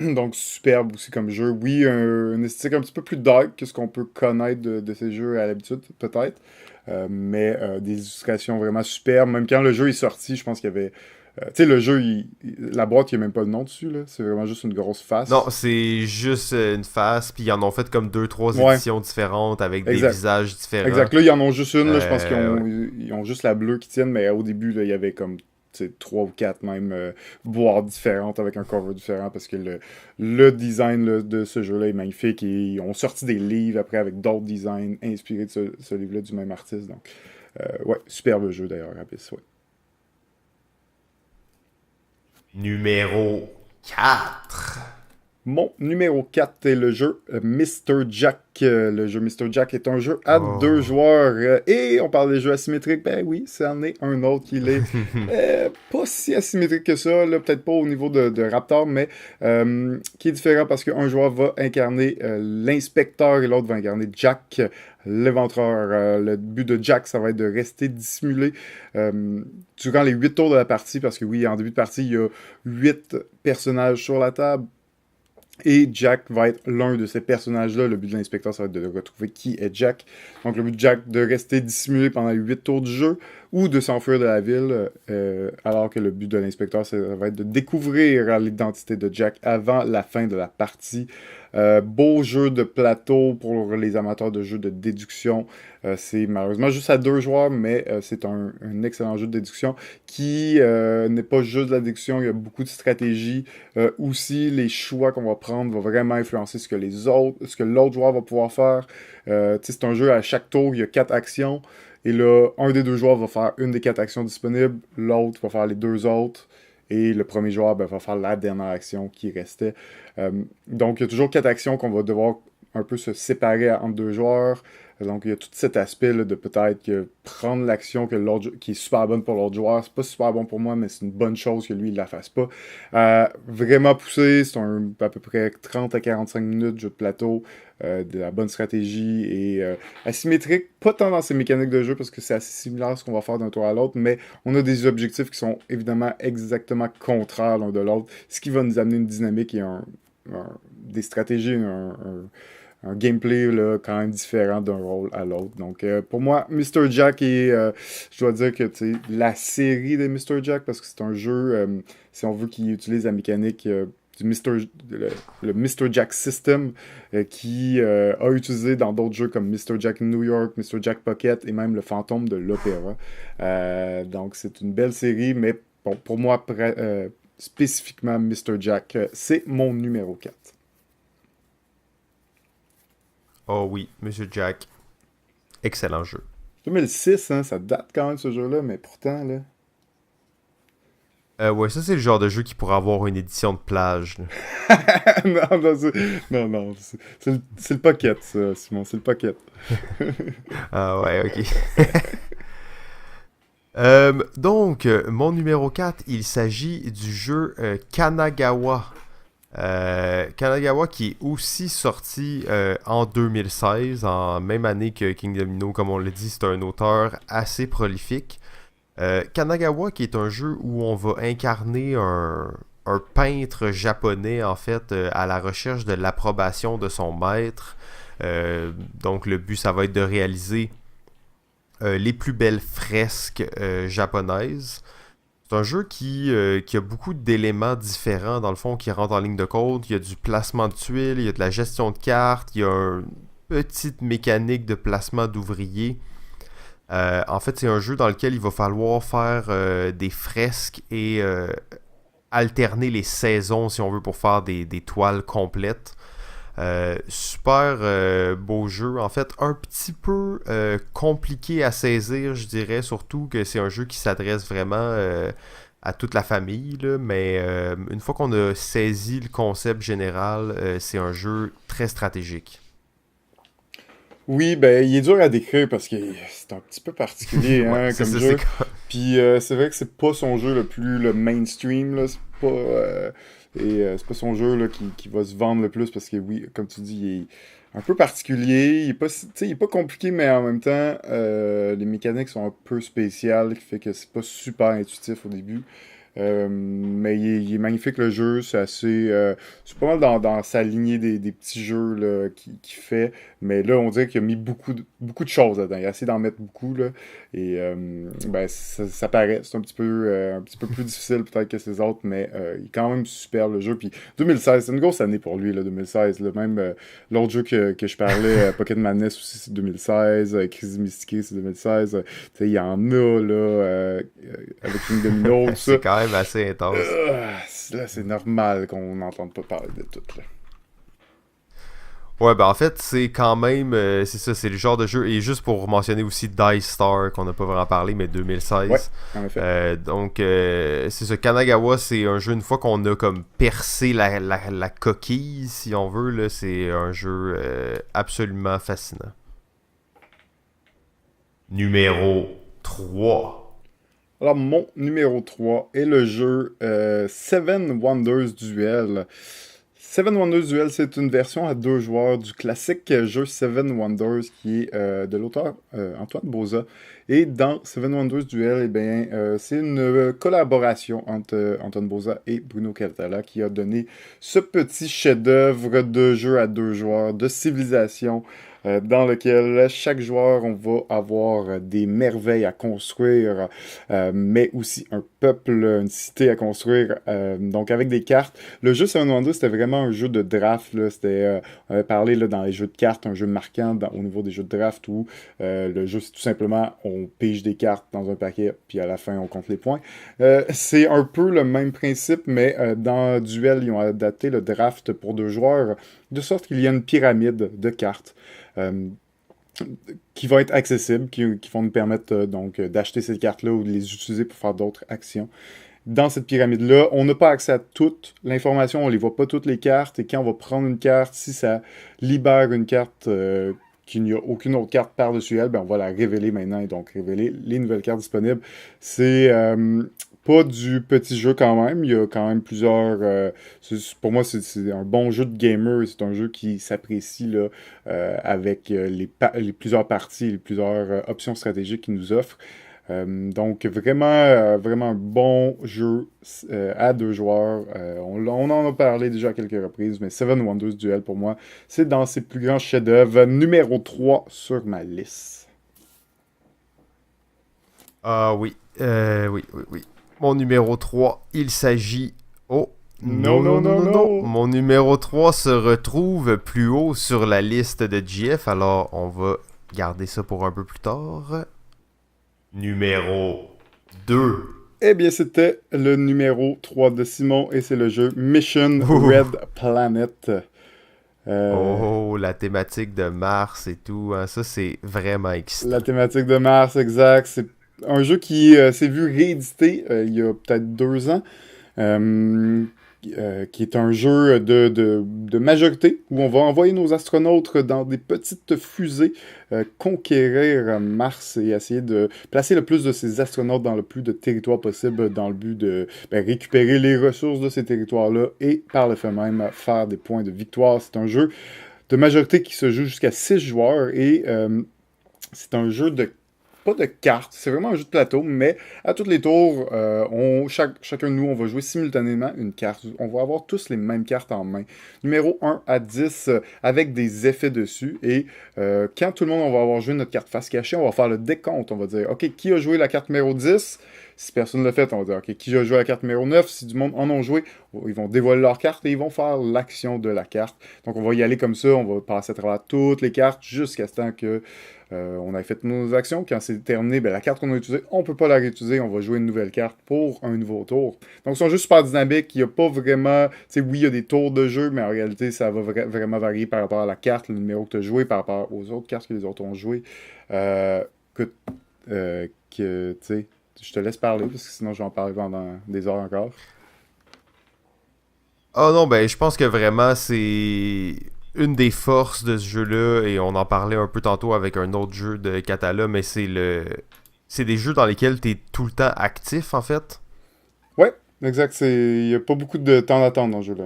Donc, superbe aussi comme jeu. Oui, une esthétique un petit peu plus dark que ce qu'on peut connaître de ces jeux à l'habitude, peut-être. Mais des illustrations vraiment superbes. Même quand le jeu est sorti, je pense qu'il y avait tu sais, le jeu, la boîte, il n'y a même pas de nom dessus, là. C'est vraiment juste une grosse Non, face. c'est juste une face, puis ils en ont fait comme deux, trois Ouais, éditions différentes avec des exact. visages différents. Exact. Là, ils en ont juste une, là. Je pense Ouais. ils ont juste la bleue qui tiennent, mais au début, là, il y avait comme, tu sais, trois ou quatre même boîtes différentes avec un cover différent parce que le design là, de ce jeu-là est magnifique et ils ont sorti des livres après avec d'autres designs inspirés de ce livre-là du même artiste. Donc, ouais, superbe jeu d'ailleurs, Abyss, ouais. Numéro 4. Mon numéro 4 est le jeu Mr. Jack. Le jeu Mr. Jack est un jeu à deux Oh. joueurs. Et on parle des jeux asymétriques. Ben oui, c'en est un autre qui l'est pas si asymétrique que ça. Là, peut-être pas au niveau de Raptor, mais qui est différent parce qu'un joueur va incarner l'inspecteur et l'autre va incarner Jack, l'éventreur. Le but de Jack, ça va être de rester dissimulé durant les 8 tours de la partie. Parce que oui, en début de partie, il y a 8 personnages sur la table. Et Jack va être l'un de ces personnages-là. Le but de l'inspecteur, ça va être de retrouver qui est Jack. Donc, le but de Jack, de rester dissimulé pendant les 8 tours du jeu ou de s'enfuir de la ville, alors que le but de l'inspecteur, ça va être de découvrir l'identité de Jack avant la fin de la partie. Beau jeu de plateau pour les amateurs de jeux de déduction. C'est malheureusement juste à 2 joueurs, mais c'est un excellent jeu de déduction qui n'est pas juste de la déduction, il y a beaucoup de stratégie. Aussi, les choix qu'on va prendre vont vraiment influencer ce que l'autre joueur va pouvoir faire. C'est un jeu à chaque tour, il y a 4 actions. Et là, un des 2 joueurs va faire une des 4 actions disponibles, l'autre va faire les 2 autres. Et le premier joueur va faire la dernière action qui restait. Donc, il y a toujours 4 actions qu'on va devoir un peu se séparer entre 2 joueurs. Donc, il y a tout cet aspect là, de peut-être prendre l'action qui est super bonne pour l'autre joueur. C'est pas super bon pour moi, mais c'est une bonne chose que lui, il la fasse pas. Vraiment poussé, c'est à peu près 30 à 45 minutes de jeu de plateau, de la bonne stratégie et asymétrique. Pas tant dans ses mécaniques de jeu, parce que c'est assez similaire à ce qu'on va faire d'un tour à l'autre, mais on a des objectifs qui sont évidemment exactement contraires l'un de l'autre, ce qui va nous amener une dynamique et des stratégies, un gameplay là, quand même différent d'un rôle à l'autre. Donc, pour moi, Mr. Jack est, je dois dire que la série de Mr. Jack, parce que c'est un jeu, si on veut, qui utilise la mécanique du le Mr. Jack System, qui a utilisé dans d'autres jeux comme Mr. Jack New York, Mr. Jack Pocket et même le Fantôme de l'Opéra. Donc, c'est une belle série, mais bon, pour moi, spécifiquement Mr. Jack, c'est mon numéro 4. Oh oui, Monsieur Jack. Excellent jeu. 2006, hein, ça date quand même ce jeu-là, mais pourtant, là... Ouais, ça c'est le genre de jeu qui pourrait avoir une édition de plage, là. C'est le pocket, ça, Simon, c'est le pocket. Ah ouais, ok. Donc, mon numéro 4, il s'agit du jeu Kanagawa. Kanagawa qui est aussi sorti en 2016, en même année que King Domino, comme on l'a dit, c'est un auteur assez prolifique. Kanagawa qui est un jeu où on va incarner un peintre japonais en fait à la recherche de l'approbation de son maître. Donc le but ça va être de réaliser les plus belles fresques japonaises. C'est un jeu qui a beaucoup d'éléments différents, dans le fond, qui rentrent en ligne de compte. Il y a du placement de tuiles, il y a de la gestion de cartes, il y a une petite mécanique de placement d'ouvriers. En fait, c'est un jeu dans lequel il va falloir faire des fresques et alterner les saisons, si on veut, pour faire des toiles complètes. Super beau jeu. En fait, un petit peu compliqué à saisir, je dirais. Surtout que c'est un jeu qui s'adresse vraiment à toute la famille. Là, mais une fois qu'on a saisi le concept général, c'est un jeu très stratégique. Oui, ben, il est dur à décrire parce que c'est un petit peu particulier, Ouais, hein, c'est comme ça. jeu. Puis c'est vrai que c'est pas son jeu le mainstream, là. C'est pas son jeu là, qui va se vendre le plus parce que oui, comme tu dis, il est un peu particulier. Il est pas, tu sais, il est pas compliqué, mais en même temps, les mécaniques sont un peu spéciales, qui fait que c'est pas super intuitif au début. Mais il est magnifique le jeu, c'est pas mal dans sa lignée des petits jeux là, qu'il fait, mais là on dirait qu'il a mis beaucoup de choses là-dedans, il a essayé d'en mettre beaucoup là, et ben, ça paraît, c'est un petit peu plus difficile peut-être que ces autres, mais il est quand même super le jeu, puis 2016, c'est une grosse année pour lui là, 2016, là, même l'autre jeu que je parlais, Pocket Madness aussi c'est 2016, Crisis Mystique c'est 2016, tu sais, il y en a là, avec King Domino, tout ça. C'est quand même assez intense. Là, c'est normal qu'on n'entende pas parler de tout, là. Ouais, ben en fait, c'est quand même. C'est ça, c'est le genre de jeu. Et juste pour mentionner aussi Dice Star, qu'on n'a pas vraiment parlé, mais Ouais, 2016. en effet. Donc, c'est ça. Kanagawa, c'est un jeu, une fois qu'on a comme percé la coquille, si on veut, là, c'est un jeu absolument fascinant. Numéro 3. Alors, mon numéro 3 est le jeu Seven Wonders Duel. Seven Wonders Duel, c'est une version à 2 joueurs du classique jeu Seven Wonders qui est de l'auteur Antoine Boza. Et dans Seven Wonders Duel, eh bien, c'est une collaboration entre Antoine Boza et Bruno Catala qui a donné ce petit chef-d'œuvre de jeu à 2 joueurs de civilisation dans lequel chaque joueur, on va avoir des merveilles à construire, mais aussi un peuple, une cité à construire, donc avec des cartes. Le jeu Seven Wonders, c'était vraiment un jeu de draft, là. On avait parlé là, dans les jeux de cartes, un jeu marquant au niveau des jeux de draft où le jeu, c'est tout simplement, on pige des cartes dans un paquet, puis à la fin, on compte les points. C'est un peu le même principe, mais dans Duel, ils ont adapté le draft pour 2 joueurs, de sorte qu'il y a une pyramide de cartes. Euh, qui va être accessible, qui vont nous permettre donc d'acheter ces cartes-là ou de les utiliser pour faire d'autres actions. Dans cette pyramide-là, on n'a pas accès à toute l'information, on ne les voit pas toutes les cartes, et quand on va prendre une carte, si ça libère une carte qu'il n'y a aucune autre carte par-dessus elle, ben on va la révéler maintenant et donc révéler les nouvelles cartes disponibles. C'est pas du petit jeu quand même, il y a quand même plusieurs... pour moi, c'est un bon jeu de gamer, c'est un jeu qui s'apprécie là, avec les plusieurs parties, les plusieurs options stratégiques qu'il nous offre. Donc vraiment un bon jeu à 2 joueurs. On en a parlé déjà à quelques reprises, mais Seven Wonders Duel pour moi, c'est dans ses plus grands chefs-d'œuvre. Numéro 3 sur ma liste. Ah oui, oui. Mon numéro 3, il s'agit... Oh, Non. Mon numéro 3 se retrouve plus haut sur la liste de GF, alors on va garder ça pour un peu plus tard. Numéro 2. Eh bien, c'était le numéro 3 de Simon et c'est le jeu Mission Red Planet. Oh, la thématique de Mars et tout, hein, ça c'est vraiment excitant. La thématique de Mars, exact. C'est un jeu qui s'est vu réédité il y a peut-être 2 ans. Qui est un jeu de majorité, où on va envoyer nos astronautes dans des petites fusées, conquérir Mars et essayer de placer le plus de ces astronautes dans le plus de territoires possible dans le but de récupérer les ressources de ces territoires-là et par le fait même faire des points de victoire. C'est un jeu de majorité qui se joue jusqu'à 6 joueurs et c'est un jeu de pas de cartes, c'est vraiment un jeu de plateau, mais à tous les tours, chacun de nous, on va jouer simultanément une carte. On va avoir tous les mêmes cartes en main. Numéro 1 à 10, avec des effets dessus. Et quand tout le monde, on va avoir joué notre carte face cachée, on va faire le décompte. On va dire, OK, qui a joué la carte numéro 10? Si personne ne l'a fait, on va dire, OK, qui a joué la carte numéro 9? Si du monde en ont joué, ils vont dévoiler leur carte et ils vont faire l'action de la carte. Donc, on va y aller comme ça, on va passer à travers toutes les cartes jusqu'à ce temps que on a fait nos actions. Quand c'est terminé, la carte qu'on a utilisée, on ne peut pas la réutiliser. On va jouer une nouvelle carte pour un nouveau tour. Donc, ils sont juste super dynamiques. Il n'y a pas vraiment... oui, il y a des tours de jeu, mais en réalité, ça va vraiment varier par rapport à la carte, le numéro que tu as joué, par rapport aux autres cartes que les autres ont joué. Je te laisse parler, parce que sinon, je vais en parler pendant des heures encore. Oh non, je pense que vraiment, c'est... une des forces de ce jeu-là, et on en parlait un peu tantôt avec un autre jeu de Catala, mais c'est des jeux dans lesquels tu es tout le temps actif, en fait. Ouais, exact. Il n'y a pas beaucoup de temps d'attente dans ce jeu-là.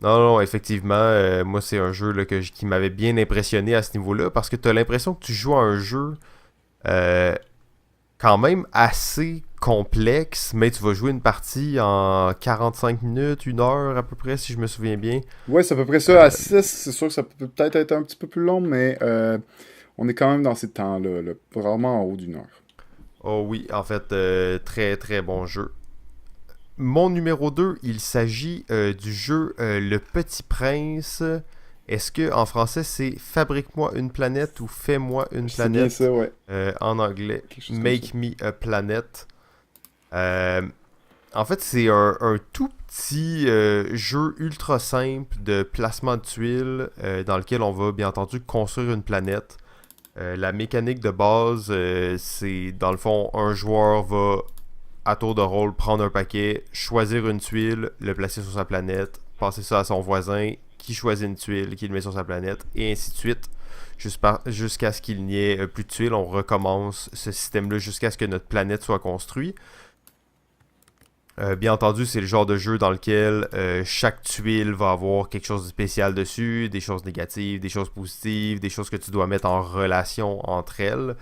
Non, effectivement, moi, c'est un jeu là, qui m'avait bien impressionné à ce niveau-là, parce que tu as l'impression que tu joues à un jeu quand même assez complexe, mais tu vas jouer une partie en 45 minutes, 1 heure à peu près, si je me souviens bien. Ouais, c'est à peu près ça. À 6, c'est sûr que ça peut peut-être être un petit peu plus long, mais on est quand même dans ces temps-là, là, vraiment en haut d'1 heure. Oh oui, en fait, très très bon jeu. Mon numéro 2, il s'agit du jeu Le Petit Prince. Est-ce que en français c'est Fabrique-moi une planète ou Fais-moi une C'est bien planète ça, ouais. en anglais, Quelque chose comme Make ça. Me a Planet. En fait, c'est un tout petit jeu ultra simple de placement de tuiles dans lequel on va bien entendu construire une planète. La mécanique de base, c'est dans le fond, un joueur va à tour de rôle prendre un paquet, choisir une tuile, le placer sur sa planète, passer ça à son voisin qui choisit une tuile, qui le met sur sa planète, et ainsi de suite. Jusqu'à ce qu'il n'y ait plus de tuiles, on recommence ce système-là jusqu'à ce que notre planète soit construite. Bien entendu, c'est le genre de jeu dans lequel chaque tuile va avoir quelque chose de spécial dessus, des choses négatives, des choses positives, des choses que tu dois mettre en relation entre elles.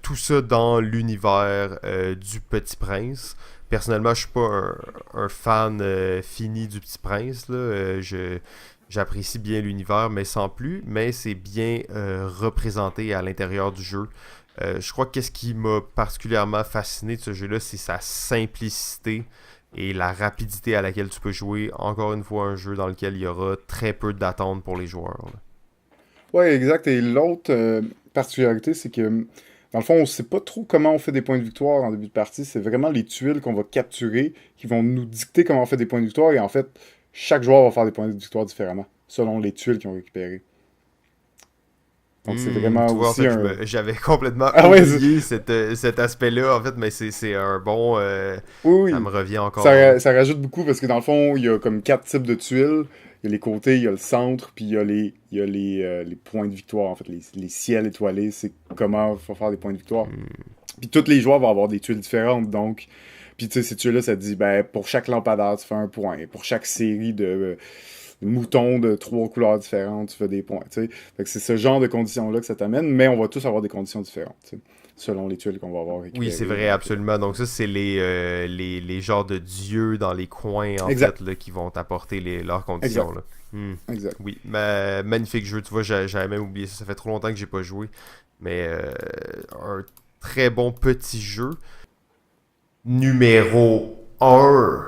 Tout ça dans l'univers du Petit Prince. Personnellement, je suis pas un fan fini du Petit Prince. Là. J'apprécie bien l'univers, mais sans plus. Mais c'est bien représenté à l'intérieur du jeu. Je crois que qu'est-ce qui m'a particulièrement fasciné de ce jeu-là, c'est sa simplicité et la rapidité à laquelle tu peux jouer. Encore une fois, un jeu dans lequel il y aura très peu d'attente pour les joueurs. Là. Ouais, exact. Et l'autre particularité, c'est que, dans le fond, on sait pas trop comment on fait des points de victoire en début de partie. C'est vraiment les tuiles qu'on va capturer qui vont nous dicter comment on fait des points de victoire. Et en fait, chaque joueur va faire des points de victoire différemment, selon les tuiles qu'ils ont récupérées. Donc, c'est vraiment Tu vois, en aussi fait, un... j'avais complètement Ah ouais, oublié cet aspect-là, en fait, mais c'est un bon... oui, ça oui. me revient encore, là. Ça rajoute beaucoup parce que dans le fond, il y a comme quatre types de tuiles. Il y a les côtés, il y a le centre, puis il y a les points de victoire, en fait, les ciels étoilés. C'est comment il faut faire des points de victoire. Puis tous les joueurs vont avoir des tuiles différentes, donc... Puis tu sais, ces tuiles-là, ça te dit, ben, pour chaque lampadaire, tu fais un point. Pour chaque série de moutons de trois couleurs différentes, tu fais des points, tu sais. Fait que c'est ce genre de conditions-là que ça t'amène, mais on va tous avoir des conditions différentes, tu sais, selon les tuiles qu'on va avoir Oui, récupérées. c'est vrai, Donc, absolument. Donc ça, c'est les genres de dieux dans les coins, en exact, fait, là, qui vont t'apporter leurs conditions, exact, là. exact. Oui, magnifique jeu. Tu vois, j'avais même oublié ça. Ça fait trop longtemps que j'ai pas joué. Mais un très bon petit jeu. Numéro un.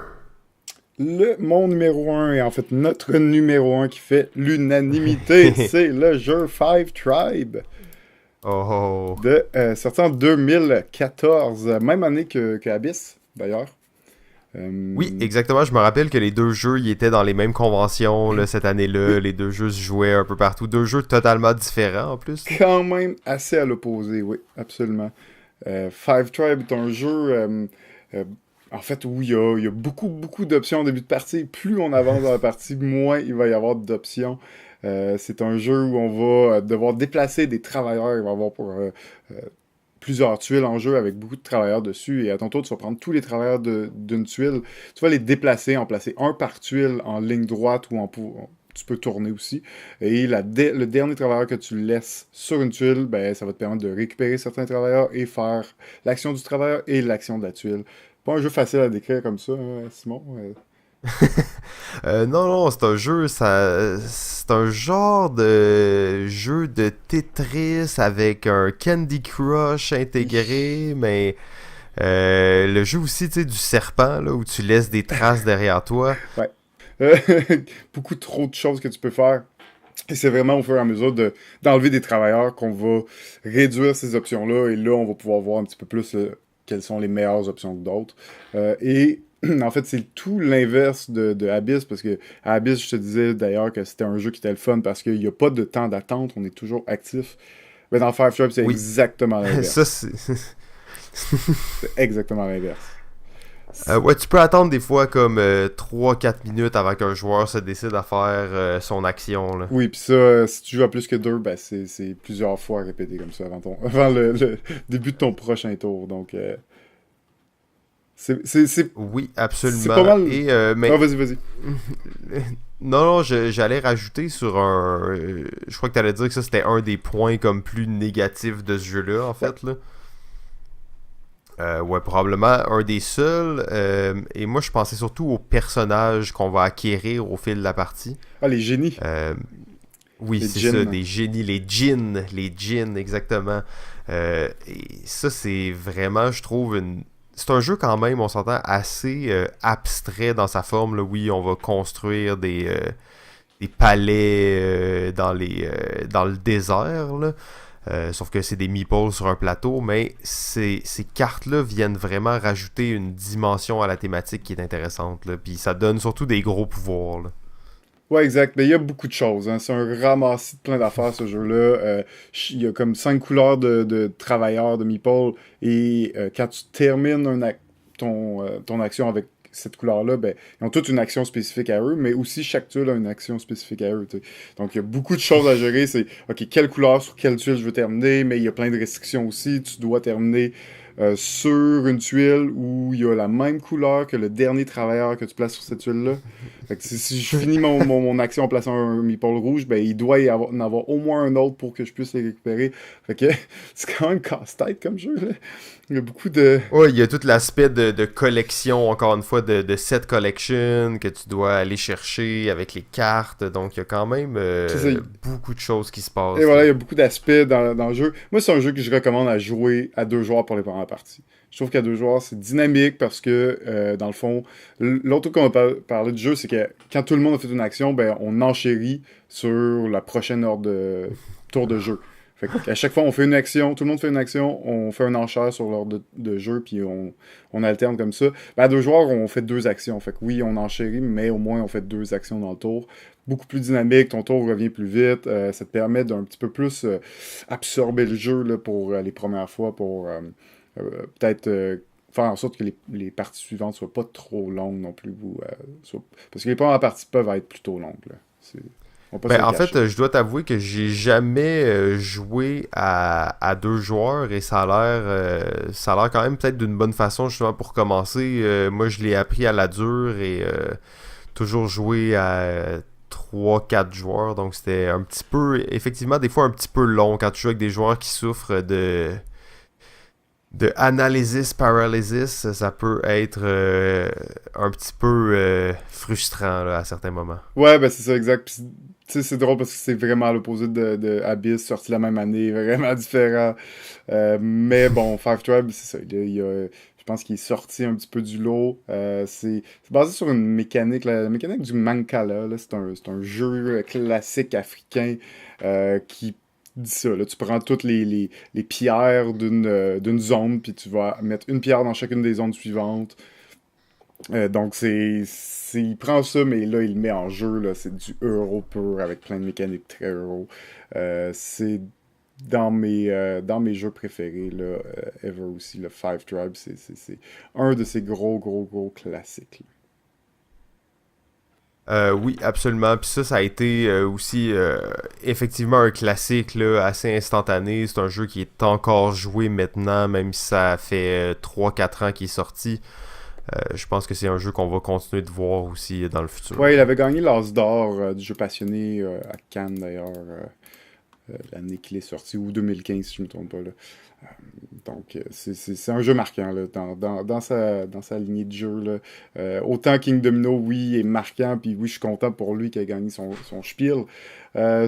Mon numéro un et en fait notre numéro un qui fait l'unanimité, c'est le jeu Five Tribe Oh. sorti en 2014, même année que Abyss, d'ailleurs. Oui, Euh, exactement. Je me rappelle que les deux jeux ils étaient dans les mêmes conventions là, cette année-là. oui, Les deux jeux se jouaient un peu partout. Deux jeux totalement différents en plus. Là. quand même assez à l'opposé, oui, absolument. Five Tribe est un jeu, euh, en fait, où il y a beaucoup, beaucoup d'options au début de partie. Plus on avance dans la partie, moins il va y avoir d'options. C'est un jeu où on va devoir déplacer des travailleurs. Il va y avoir pour plusieurs tuiles en jeu avec beaucoup de travailleurs dessus. Et à ton tour, tu vas prendre tous les travailleurs d'une tuile. Tu vas les déplacer, en placer un par tuile en ligne droite ou tu peux tourner aussi. Et le dernier travailleur que tu laisses sur une tuile, ben, ça va te permettre de récupérer certains travailleurs et faire l'action du travailleur et l'action de la tuile. Pas un jeu facile à décrire comme ça, hein, Simon. Non, non, c'est un jeu, c'est un genre de jeu de Tetris avec un Candy Crush intégré, mais le jeu aussi, tu sais, du serpent, là, où tu laisses des traces derrière toi. Ouais. Beaucoup trop de choses que tu peux faire. Et c'est vraiment au fur et à mesure d'enlever des travailleurs qu'on va réduire ces options-là. Et là, on va pouvoir voir un petit peu plus quelles sont les meilleures options que d'autres. Et en fait, c'est tout l'inverse de Abyss, parce que à Abyss, je te disais d'ailleurs que c'était un jeu qui était le fun parce qu'il n'y a pas de temps d'attente, on est toujours actif. Mais dans Five Tribe, c'est Oui, exactement ça l'inverse. c'est... C'est exactement l'inverse. ouais, tu peux attendre des fois comme 3-4 minutes avant qu'un joueur se décide à faire son action, là. Oui, puis ça, si tu joues à plus que deux, ben c'est plusieurs fois répété comme ça avant le début de ton prochain tour. Donc, c'est Oui, c'est pas absolument. mal. Et, Ah, mais vas-y, vas-y. non, non, j'allais rajouter sur un. Je crois que t'allais dire que ça c'était un des points comme plus négatifs de ce jeu-là, en Ouais. fait, là. Ouais, probablement un des seuls. Et moi, je pensais surtout aux personnages qu'on va acquérir au fil de la partie. Ah, les génies. Euh, oui, Les c'est ça, djinns. des génies, les djinns, exactement. Et ça, c'est vraiment, je trouve, c'est un jeu quand même, on s'entend, assez abstrait dans sa forme. Là. Oui, on va construire des palais dans le désert, là. Sauf que c'est des meeples sur un plateau, mais ces cartes-là viennent vraiment rajouter une dimension à la thématique qui est intéressante. Là. Puis ça donne surtout des gros pouvoirs. Là. Ouais, exact. Mais il y a beaucoup de choses, hein. C'est un ramassis de plein d'affaires, ce jeu-là. Il y a comme 5 couleurs de travailleurs, de meeple. Et quand tu termines ton action avec cette couleur-là, ben, ils ont toute une action spécifique à eux, mais aussi chaque tuile a une action spécifique à eux, tu sais. Donc, il y a beaucoup de choses à gérer. C'est, OK, quelle couleur sur quelle tuile je veux terminer, mais il y a plein de restrictions aussi. Tu dois terminer sur une tuile où il y a la même couleur que le dernier travailleur que tu places sur cette tuile-là. Fait que si je finis mon action en plaçant un meeple rouge, ben il doit en avoir au moins un autre pour que je puisse les récupérer. Fait que c'est quand même casse-tête comme jeu, là. Il y a beaucoup de... Ouais, il y a tout l'aspect de collection, encore une fois, de set collection que tu dois aller chercher avec les cartes. Donc, il y a quand même C'est ça. beaucoup de choses qui se Et passent, voilà, là. il y a beaucoup d'aspects dans le jeu. Moi, c'est un jeu que je recommande à jouer à deux joueurs pour les premières parties. Je trouve qu'à deux joueurs, c'est dynamique parce que, dans le fond, l'autre truc qu'on va parler du jeu, c'est que quand tout le monde a fait une action, ben, on enchérit sur la prochaine heure de tour de jeu. Fait qu'à chaque fois, on fait une action, tout le monde fait une action, on fait un enchère sur l'heure de jeu, puis on alterne comme ça. Ben, à deux joueurs, on fait deux actions. Fait que oui, on enchérit, mais au moins, on fait deux actions dans le tour. Beaucoup plus dynamique, ton tour revient plus vite, ça te permet d'un petit peu plus absorber le jeu là, pour les premières fois, pour peut-être faire en sorte que les parties suivantes soient pas trop longues non plus. Parce que les premières parties peuvent être plutôt longues. Là. On va pas se Ben, le en fait, cacher. je dois t'avouer que j'ai jamais joué à deux joueurs et ça a l'air quand même peut-être d'une bonne façon justement pour commencer. Moi, je l'ai appris à la dure et toujours joué à trois quatre joueurs. Donc, c'était un petit peu, effectivement, des fois un petit peu long quand tu joues avec des joueurs qui souffrent de analysis paralysis. Ça peut être un petit peu frustrant là, à certains moments. Ouais, ben c'est ça, exact. Puis, tu sais, c'est drôle parce que c'est vraiment à l'opposé de Abyss, sorti la même année, vraiment différent. Mais bon, Five Tribes, c'est ça. Je pense qu'il est sorti un petit peu du lot. C'est basé sur une mécanique, la mécanique du Mancala. Là, c'est un jeu classique africain qui dit ça. Là, tu prends toutes les pierres d'une zone, puis tu vas mettre une pierre dans chacune des zones suivantes. Donc, il prend ça, mais là, il le met en jeu. Là, c'est du euro pur avec plein de mécaniques très euro. C'est dans mes jeux préférés, là, ever aussi, le Five Tribes. C'est un de ces gros, gros, gros classiques. Oui, absolument. Puis ça a été aussi effectivement un classique là, assez instantané. C'est un jeu qui est encore joué maintenant, même si ça fait 3-4 ans qu'il est sorti. Je pense que c'est un jeu qu'on va continuer de voir aussi dans le futur. Ouais, il avait gagné l'As d'or du jeu passionné à Cannes, d'ailleurs, l'année qu'il est sorti, ou 2015, si je me trompe pas, là. Donc, c'est un jeu marquant là, dans sa lignée de jeu. Là. Autant King Domino, oui, est marquant, puis oui, je suis content pour lui qui a gagné son spiel.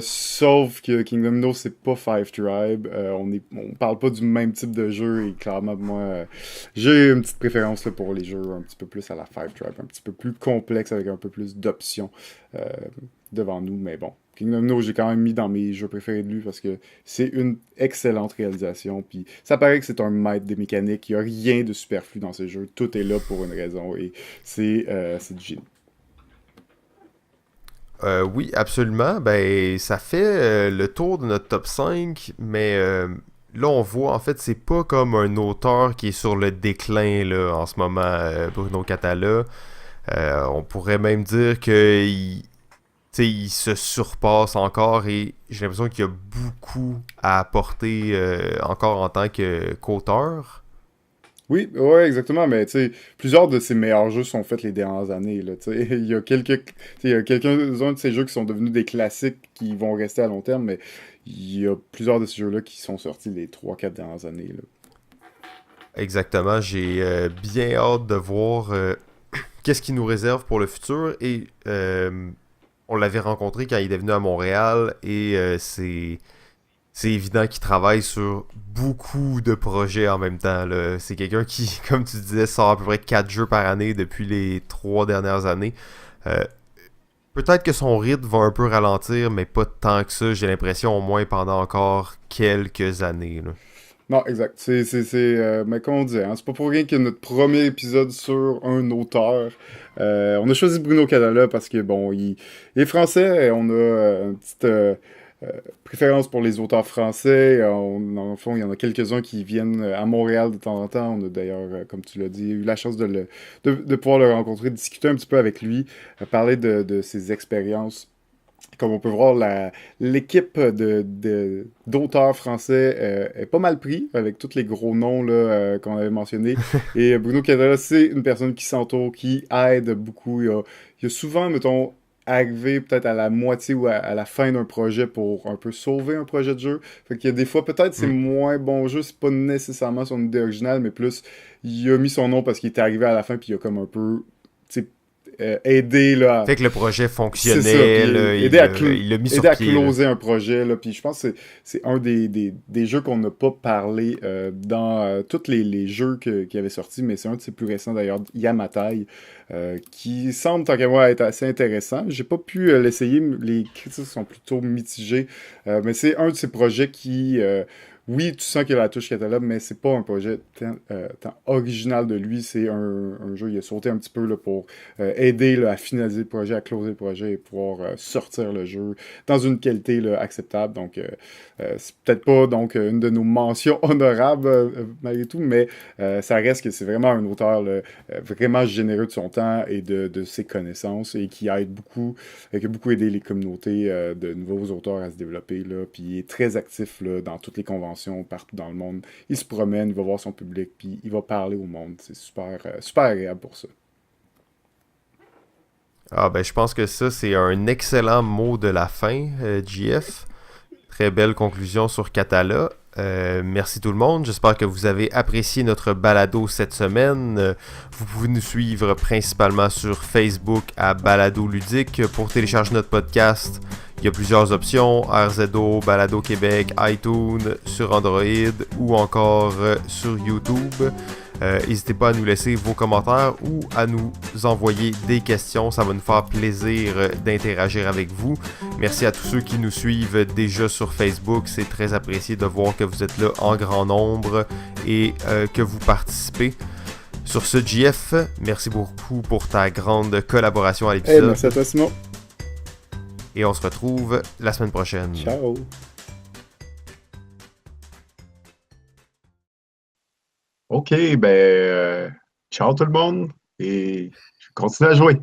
Sauf que King Domino, c'est pas Five Tribe. On parle pas du même type de jeu, et clairement, moi, j'ai une petite préférence là, pour les jeux un petit peu plus à la Five Tribe, un petit peu plus complexe, avec un peu plus d'options euh, devant nous, mais bon. King Domino, j'ai quand même mis dans mes jeux préférés de lui parce que c'est une excellente réalisation. Puis ça paraît que c'est un maître des mécaniques. Il n'y a rien de superflu dans ces jeux. Tout est là pour une raison et c'est du génie. Oui, absolument. Ben, ça fait le tour de notre top 5, mais là, on voit, en fait, c'est pas comme un auteur qui est sur le déclin là, en ce moment, Bruno Catala. On pourrait même dire que il se surpasse encore et j'ai l'impression qu'il y a beaucoup à apporter encore en tant qu'auteur. Oui, ouais, exactement, mais tu sais, plusieurs de ses meilleurs jeux sont faits les dernières années, là, tu sais. Il y a quelques-uns de ces jeux qui sont devenus des classiques qui vont rester à long terme, mais il y a plusieurs de ces jeux-là qui sont sortis les 3 4 dernières années, là. Exactement, j'ai bien hâte de voir qu'est-ce qu'il nous réserve pour le futur et on l'avait rencontré quand il est venu à Montréal et c'est évident qu'il travaille sur beaucoup de projets en même temps. Là. C'est quelqu'un qui, comme tu disais, sort à peu près 4 jeux par année depuis les 3 dernières années. Euh, Peut-être que son rythme va un peu ralentir, mais pas tant que ça, j'ai l'impression, au moins pendant encore quelques années. Là. Non, exact. Mais comme on dit, hein, c'est pas pour rien que notre premier épisode sur un auteur. On a choisi Bruno Catala parce que, bon, il est français, et on a une petite euh, préférence pour les auteurs français. Dans le fond, il y en a quelques-uns qui viennent à Montréal de temps en temps. On a d'ailleurs, comme tu l'as dit, eu la chance de pouvoir le rencontrer, de discuter un petit peu avec lui, parler de ses expériences Comme on peut voir, l'équipe d'auteurs français est pas mal pris avec tous les gros noms là, qu'on avait mentionnés. Et Bruno Catala, c'est une personne qui s'entoure, qui aide beaucoup. Il a souvent, mettons, arrivé peut-être à la moitié ou à la fin d'un projet pour un peu sauver un projet de jeu. Fait qu'il y a des fois, peut-être c'est Hmm. moins bon jeu, c'est pas nécessairement son idée originale, mais plus il a mis son nom parce qu'il était arrivé à la fin, puis il a comme un peu, tu sais, aidé là, Fait que le projet c'est ça, fonctionnait, puis là, il l'a mis aider sur à pied, là. closer un projet, là, puis je pense que c'est un des jeux qu'on n'a pas parlé dans tous les jeux qui avaient sorti, mais c'est un de ses plus récents d'ailleurs, Yamatai, qui semble, tant qu'à moi, être assez intéressant. J'ai pas pu l'essayer, les critiques sont plutôt mitigées, mais c'est un de ces projets qui... oui, tu sens qu'il y a la touche catalogue, mais c'est pas un projet tant original de lui. C'est un jeu, il a sauté un petit peu là, pour aider là, à finaliser le projet, à closer le projet et pouvoir sortir le jeu dans une qualité là, acceptable. Donc, c'est peut-être pas donc une de nos mentions honorables malgré tout, mais ça reste que c'est vraiment un auteur là, vraiment généreux de son temps et de ses connaissances et qui aide beaucoup, qui a beaucoup aidé les communautés de nouveaux auteurs à se développer. Là, puis il est très actif là, dans toutes les conventions partout dans le monde. Il se promène, il va voir son public, puis il va parler au monde. C'est super, super agréable pour ça. Ah ben je pense que ça c'est un excellent mot de la fin, JF. Très belle conclusion sur Catala. Merci tout le monde. J'espère que vous avez apprécié notre balado cette semaine. Vous pouvez nous suivre principalement sur Facebook à Balado Ludique. Pour télécharger notre podcast, il y a plusieurs options. RZO, Balado Québec, iTunes, sur Android ou encore sur YouTube. N'hésitez pas à nous laisser vos commentaires ou à nous envoyer des questions. Ça va nous faire plaisir d'interagir avec vous. Merci à tous ceux qui nous suivent déjà sur Facebook. C'est très apprécié de voir que vous êtes là en grand nombre et que vous participez. Sur ce, JF, merci beaucoup pour ta grande collaboration à Hey, merci à l'épisode. toi, Simon. Et on se retrouve la semaine prochaine. Ciao. OK, ben, ciao tout le monde et je continue à jouer.